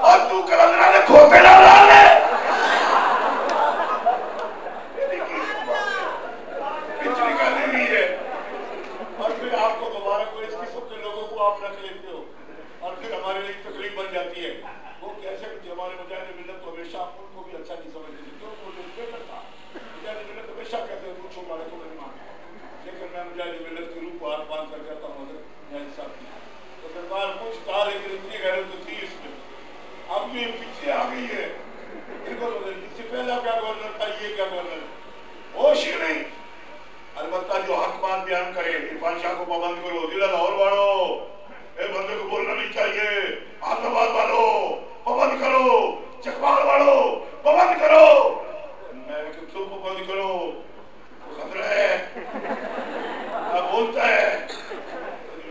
और तू कलंदरा ने खोते ना डाले, पिछली गाली भी है। और फिर आपको मुबारक हो, इस किस्म के लोगों को आप रख लेते हो और फिर हमारे लिए तकलीफ बन जाती है। वो कैसे हमारे मुजाहिद मिल्लत को हमेशा उनको भी अच्छा नहीं समझते, क्यों मुझे करता मुजाहिद मिल्लत हमेशा कहते हैं पूछो मारे को नहीं मान, लेकिन मैं मुजाहिद मिल्लत के रूप को हाथ बांध कर कहता हूँ मुजाहिद साहब की तो सरकार कुछ था, लेकिन इतनी गैरत तो थी इसमें। अब ये पीछे आ गई है, इससे पहला क्या गवर्नर था, ये क्या गवर्नर, होश ही नहीं। अलबत्ता जो हक बात बयान करे, इरफान शाह को पाबंद करो, जिला लाहौर वालों बंदे को बोलना नहीं चाहिए, आतंकवाद वालों पाबंद करो, चकवाल वालों पाबंद करो। मैं क्यों पाबंद करो, वो खतरा है, क्या बोलता है।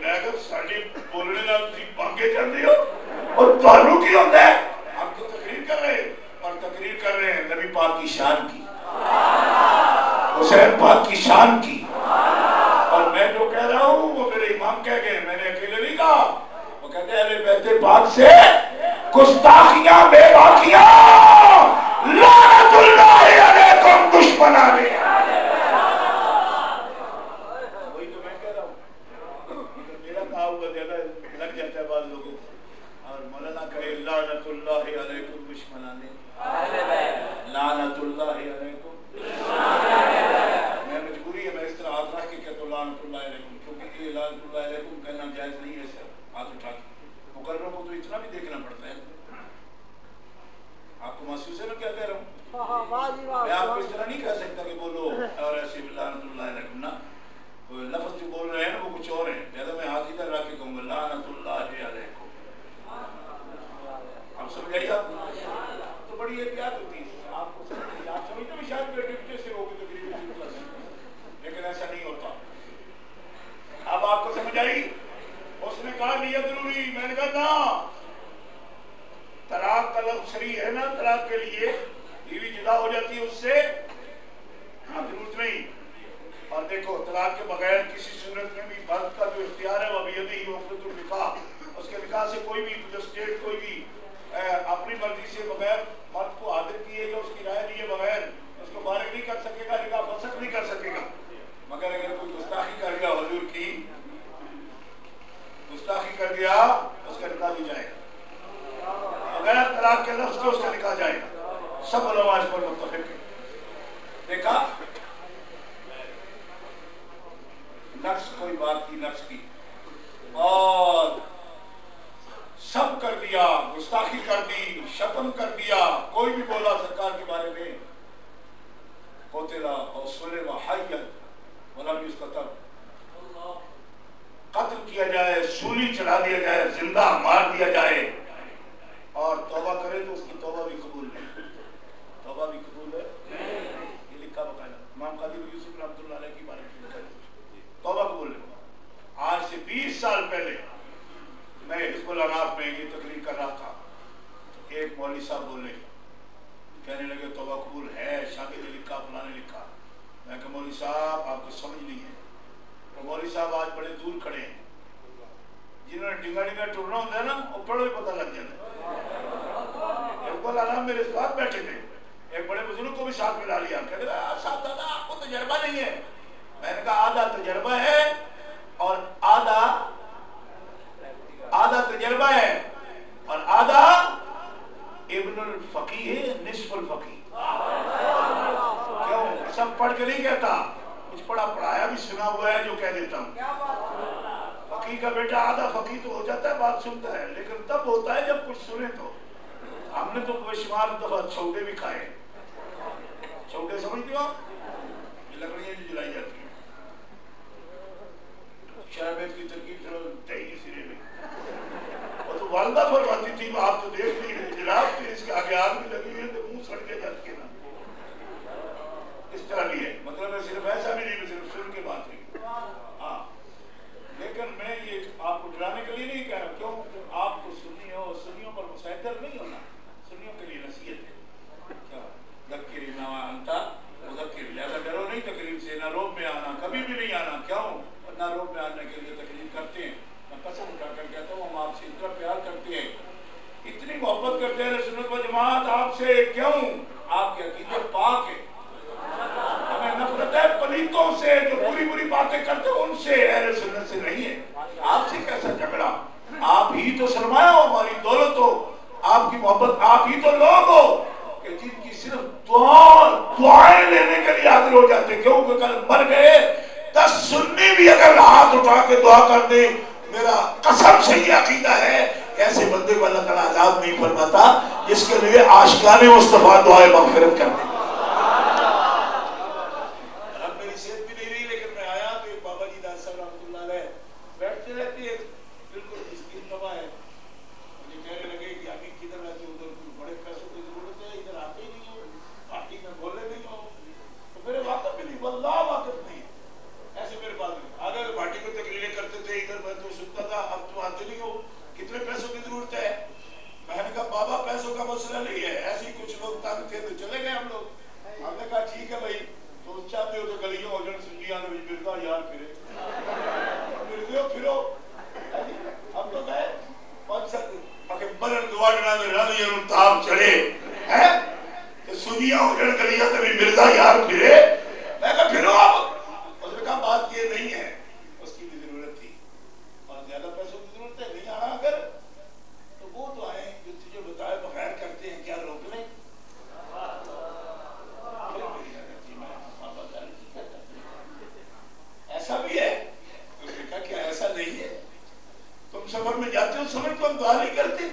मैं साड़ी बोलने ना भागे जाते हो और तालु की होता है। हम तो तकरीर कर रहे हैं, और तकरीर कर रहे हैं नबी पाक की शान की, हुसैन पाक की शान की। और मैं जो कह रहा हूँ वो मेरे इमाम कह गए, मैंने अकेले नहीं कहा। वो कहते हैं अरे बैते पाक से गुस्ताखियां बेबाकियां लानतुल्लाह अलैकुम दुश्मनाने। वही तो मैं कह रहा हूँ, मेरा कहा हुआ ज्यादा लग जाता है बाद लोगों को। और मौलाना कहे लानतुल्लाह अलैकुम दुश्मनाने, लानतुल्लाह अलैकुम। मैं मजबूरी है, मैं इस तरह हाथ रख के कहता हूँ लानतुल्लाह अलैकुम, क्योंकि ये लानतुल्लाह अलैकुम कहना जायज नहीं है। सर हाथ उठा के मुकर्ररों को तो इतना भी देखना पड़ता है। आपको महसूस है मैं क्या कह रहा हूँ? मैं आपको इस तरह नहीं कह सकता कि बोलो और ऐसे लानतुल्लाह अलैकुम ना, लफ्ज जो बोल रहे हैं वो कुछ और है। ज्यादा मैं हाथ इधर रख के कहूँगा लानतुल्लाह अलैकुम। आप समझ आइए, तो बड़ी एहतियात होती है। आपको आप समझते भी शायद बेटे से होगी तो गरीबी शुरू कर सकते, लेकिन ऐसा नहीं होता। अब आपको समझ आई? उसने कहा नियत जरूरी, मैंने कहा ना, तलाक का लफ्ज़ शरी है ना, तलाक के लिए बीवी जुदा हो जाती है उससे, हाँ जरूरत नहीं। और देखो तलाक के बगैर किसी सूरत में भी मर्द का जो इख्तियार है वह भी वक़्तुल निकाह, उसके निकाह से कोई भी जो स्टेट कोई भी अपनी मर्जी से बगैर मर्द को हाजिर किए या उसकी राय लिए बगैर उसको बारिक नहीं कर सकेगा, निकाह फसख नहीं कर सकेगा। मगर अगर कोई गुस्ताखी कर गया, हुजूर की गुस्ताखी कर गया, उसका निकाह भी जाएगा, बगैर तलाक के लफ्ज़ के उसका निकाह जाएगा। सब उलमा इस पर मुत्तफ़िक़ हैं। देखा नफ्स, कोई बात की नफ्स की, और सब कर दिया, गुस्ताखी कर दी, शतम कर दिया, कोई भी बोला सरकार के बारे में कोतेला और सुले व हय्यत वाला भी उसका तब कत्ल किया जाए, सूली चढ़ा दिया जाए, जिंदा मार दिया जाए, और तौबा करे तो उसकी तौबा भी कबूल है। तौबा भी कबूल है, ये लिखा बकायदा इमाम कादिर यूसुफ रहमतुल्लाह अलैह की बारे में तौबा कबूल है। आज से 20 साल पहले मैं हिज़्बुल अनाफ में ये तकरीर कर रहा था, एक मौलवी साहब बोले, कहने लगे तौबा कबूल है, शादी ने लिखा, फलाने लिखा। मैं कहा मौलवी साहब आपको समझ नहीं है। तो मौलवी साहब आज बड़े दूर खड़े हैं, जिन्होंने डिंगा डिंगा टुरना होता है ना, वो पढ़ो ही पता लग जाता है। हिज़्बुल अनाफ मेरे साथ बैठे थे, एक बड़े बुजुर्ग को भी साथ मिला लिया, कहते साहब दादा आपको तजर्बा नहीं है। मैंने कहा आधा तजर्बा है और आधा तजर्बा है और आधा इब्नुल फकीह निस्फुल फकीह। क्यों? सब पढ़ के नहीं कहता, कुछ पढ़ा पढ़ाया भी सुना हुआ है जो कह देता हूँ। फकीह का बेटा आधा फकीह तो हो जाता है, बात सुनता है, लेकिन तब होता है जब कुछ सुने। तो हमने तो बेशुमार दफा छौटे भी खाए। छौटे समझते हो? लकड़ियां जो जलाई जाती हैं, शराबत की तरकीब चाहिए सिरे में। और तो वालदा फरमाती थी, आप तो देख नहीं रहे जनाब, इसके आगे आग भी लगी हुई है तो मुंह सड़ के जात के ना, इस तरह भी है। मतलब सिर्फ ऐसा भी नहीं, सिर्फ सुन के बात नहीं। हाँ डराने के लिए नहीं कह रहा। क्यों? आप तो सुन्नी हो, सुन्नियों पर मुसैतर नहीं होना, सुन्नियों के लिए नसीहत है। क्या दक्किर अंता मुदक्किर, लिहाजा डरो नहीं तकलीफ से, ना रोब में आना, कभी भी नहीं आना। क्यों? ना रोब में आने के लिए तकलीफ करते हैं। मैं कसम उठाकर कहता हूँ हम आपसे इतना प्यार करते हैं, इतनी मोहब्बत करते हैं सुन्नत व जमात आपसे। क्यों? आपके अकीदे पाक है। हमें नफरत है पलीतों से, जो बुरी बुरी बातें करते हैं उनसे, अहले सुन्नत से नहीं है। आपसे कैसा झगड़ा? आप ही तो सरमाया हो, हमारी दौलत हो, आपकी मोहब्बत, आप ही तो लोग हो कि जिनकी सिर्फ दुआएं लेने के लिए हाजिर हो जाते। क्योंकि कल मर गए 10 सुन्नी भी अगर हाथ उठा के दुआ कर दे, मेरा कसम से ये अकीदा है, ऐसे बंदे को अल्लाह ताला अज़ाब नहीं फरमाता जिसके लिए आशिकाने मुस्तफा दुआए मग़फ़िरत कर दे। अब मेरी सेहत भी नहीं रही, लेकिन मैं आया तो एक बाबा जी दास साहब रहमतुल्लाह अलैह बैठते रहते हैं, बिल्कुल मिस्कीन तबा है। मुझे कहने लगे कि अभी किधर रहते हो? उधर बड़े पैसों की जरूरत है, इधर आते ही नहीं हो, पार्टी में बोले नहीं हो। तो मेरे वाक़िफ़ भी नहीं, वल्लाह वाक़िफ़ नहीं। ऐसे मेरे बात नहीं, अगर पार्टी को तकरीरें करते थे, इधर मैं तो सुनता था, अब तो आते नहीं हो, कितने पैसों की जरूरत है? मैंने कहा बाबा पैसों का मसला नहीं है, ऐसे ही कुछ लोग तंग थे तो चले गए हम लोग। हमने कहा ठीक है भाई, तो चाहते हो तो गलियों हो जाए सुनिया मिलता यार फिरे मिलते हो फिरो। अब तो गए ताप चढ़े है तो सुनिया हो जाए गलिया तभी मिलता यार फिरे। मैं कहा फिरो अब। उसने कहा बात ये नहीं है, उसकी भी जरूरत थी और ज्यादा पैसों की जरूरत है, नहीं आना अगर तो वो तो आए जो तुझे बताए बगैर करते हैं, क्या रोक लें? ऐसा भी है? उसने कहा क्या ऐसा नहीं है? तुम सफर में जाते हो समय तो हम दुआ नहीं करते?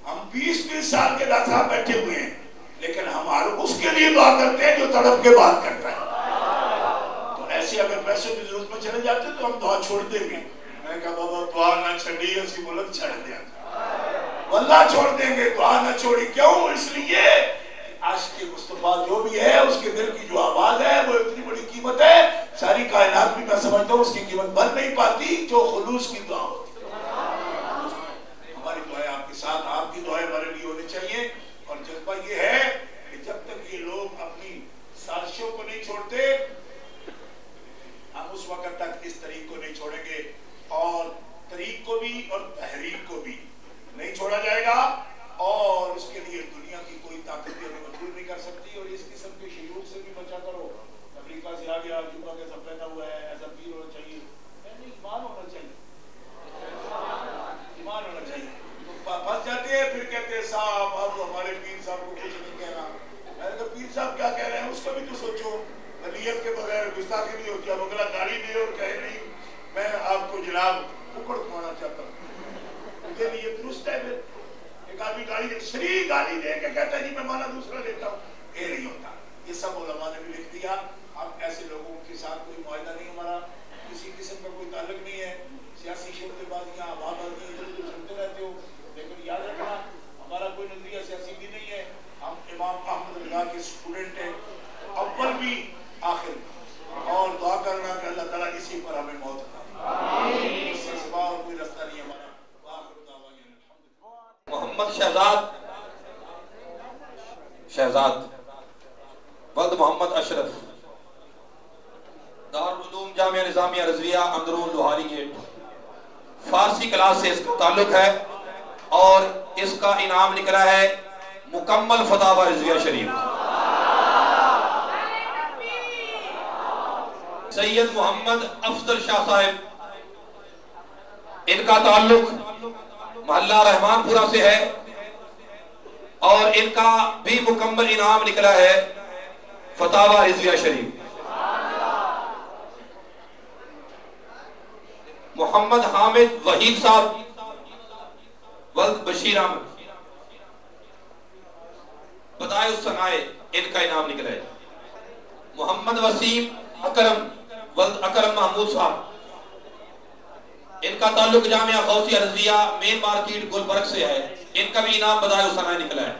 हम 20-20 साल के साथ बैठे हुए हैं, लेकिन हमारे उसके लिए दुआ करते हैं जो तड़प के बात करता है। तो ऐसे अगर पैसों की जरूरत में चले जाते तो हम दुआ छोड़ देंगे। मैंने कहा बाबा दुआ ना छड़ी ऐसी बोलत छड़ दिया, वल्लाह छोड़ देंगे, दुआ ना छोड़ी। क्यों? इसलिए आशिक़ मुस्तफा जो भी है उसके दिल की जो आवाज है वो इतनी बड़ी कीमत है, सारी कायनात भी मैं समझता हूँ उसकी कीमत बन नहीं पाती जो खुलूस की दुआ होती है। हमारी दुआएं आपके साथ, आपकी दुआएं हमारे लिए होनी चाहिए। और जज्बा ये है कि जब तक ये लोग अपनी साजिशों को नहीं छोड़ते, हम उस वक्त तक इस तरीक को नहीं छोड़ेंगे और तरीक को भी और तहरीक को भी नहीं छोड़ा जाएगा। और उसके लिए दुनिया की कोई ताकत भी हमें मजबूर नहीं कर सकती। और इस किस्म के शयूर से भी बचा करो। अफ्रीका से आ गया, जुब्बा कैसा पहना हुआ है, ऐसा पीर होना चाहिए, ईमान होना चाहिए, ईमान होना चाहिए। तो फंस जाते हैं, फिर कहते हैं साहब अब हमारे पीर साहब को कुछ नहीं कहना। मैंने कहा पीर साहब क्या कह रहे हैं उसका भी तो सोचो। वलीयत के बगैर गुस्ताखी नहीं होती। अब अगला गाली दे और कहे नहीं मैं आपको जनाब कुकड़ खुआना चाहता हूँ, मुझे नहीं ये दुरुस्त है। फिर एक आदमी गाली दे, शरीर गाली दे के कहता है जी मैं माना दूसरा लेता हूँ, ये नहीं होता। ये सब उलमा ने भी लिख दिया। अब ऐसे लोगों के साथ कोई मुआहदा नहीं, हमारा किसी किस्म का कोई ताल्लुक नहीं है। सियासी शोरबाजियाँ आवाबाजी इधर उधर सुनते रहते हो, लेकिन याद रखना हमारा कोई नजरिया सियासी भी नहीं है। हम इमाम अहमद रज़ा के स्टूडेंट हैं, अव्वल भी आखिर भी। और दुआ करना कि अल्लाह ताला इसी पर हमें मौत अता फरमाए, इससे सिवा और कोई रास्ता नहीं हमारा। मोहम्मद शहजाद वल्द मोहम्मद अशरफ, दारुल उलूम जामिया निज़ामिया रज़विया अंदरून लोहारी गेट, फारसी क्लास से इसका ताल्लुक है और इसका इनाम निकला है मुकम्मल फतावा रिज़विया शरीफ। सैयद मोहम्मद अफजल शाह साहिब, इनका ताल्लुक मोहल्ला रहमानपुरा से है और इनका भी मुकम्मल इनाम निकला है फतावा रिज़विया शरीफ। मोहम्मद हामिद वहीद साहब वल्द बशीर अहमद, बताए उस सनाए, इनका इनाम निकला है। मोहम्मद वसीम अकरम वल्द अकरम महमूद साहब, इनका ताल्लुक जामिया गौसिया रज़विया मेन मार्केट गुलबर्ग से है, इनका भी इनाम बताए उस सनाए निकला है।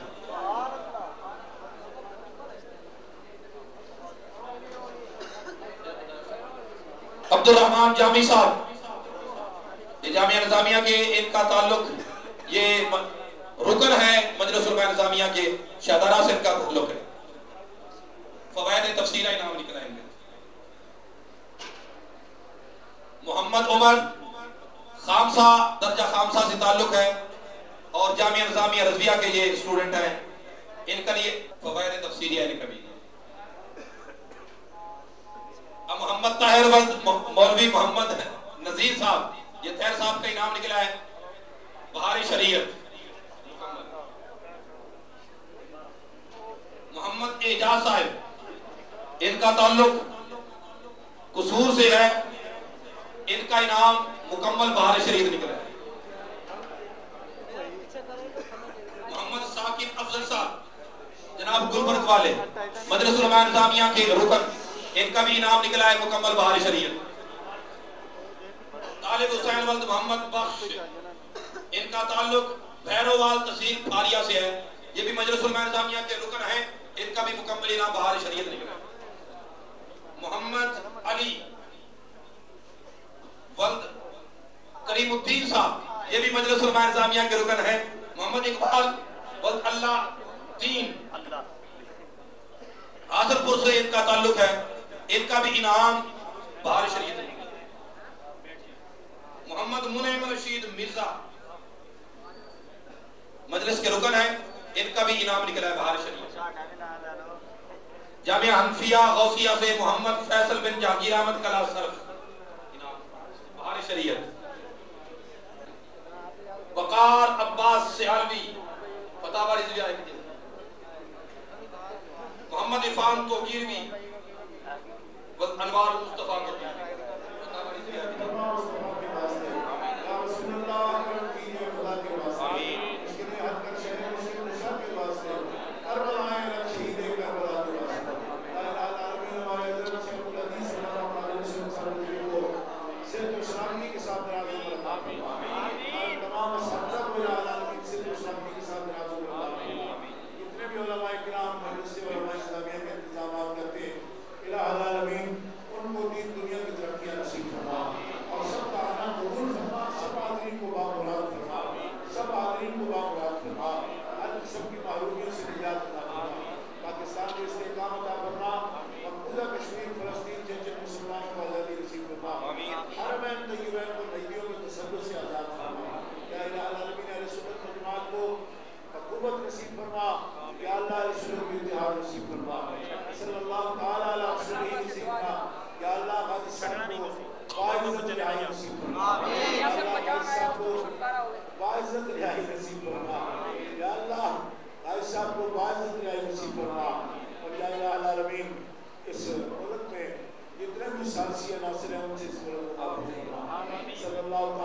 अब्दुल रहमान जामी साहब, ये जामिया निज़ामिया के, इनका ताल्लुक ये रुकन है मजलिस उलमा निज़ामिया के, शहदारा से इनका ताल्लुक है। फवायद तफसीला इनाम निकलाएंगे। मोहम्मद उमर खामसा, दर्जा खामसा से ताल्लुक है और जामिया निज़ामिया रज़विया के ये स्टूडेंट हैं। इनका लिए फवायद तफसीलिया कभी मोहम्मद ताहिर वल्द मौलवी मोहम्मद नजीर साहब, ये तैर साहब का इनाम निकला है बहारी शरीयत। मोहम्मद एजाज साहब, इनका ताल्लुक कसूर से है, इनका इनाम मुकम्मल बहारी शरीयत निकला है। मोहम्मद साकिब अफजल साहब जनाब गुलबर्ग वाले, मजलिस उलमा निज़ामिया के रुकन, इनका भी इनाम निकला है मुकम्मल बहारी शरीयत। तालिब हुसैन वल्द मोहम्मद बख्श, इनका ताल्लुक भैरोवाल तहसील फारिया से है, ये भी मजलिस उलमा निज़ामिया के रुकन है, इनका भी मुकम्मल इनाम बहारी शरीयत निकला है। मोहम्मद अली वल्द करीमुद्दीन साहब, ये भी मजलिस उलमा निज़ामिया के रुकन है। मोहम्मद इकबाल वल्द अल्लाह दीन हाजरपुर से इनका ताल्लुक है, इनका भी इनाम बहारी शरीयत है। मोहम्मद मुनइम रशीद मिर्जा मजलिस के रुकन है, इनका भी इनाम निकला है बहारी शरीयत। जामिया हनफिया गौसिया से मोहम्मद फैसल बिन जहांगीर अहमद कला सरफ, इनाम बहारी शरीयत। वकार अब्बास सियालवी फतावा रिज़विया। मोहम्मद इरफान तोकीरवी अनवार मुस्तफा सल्लल्लाहु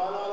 अलैहि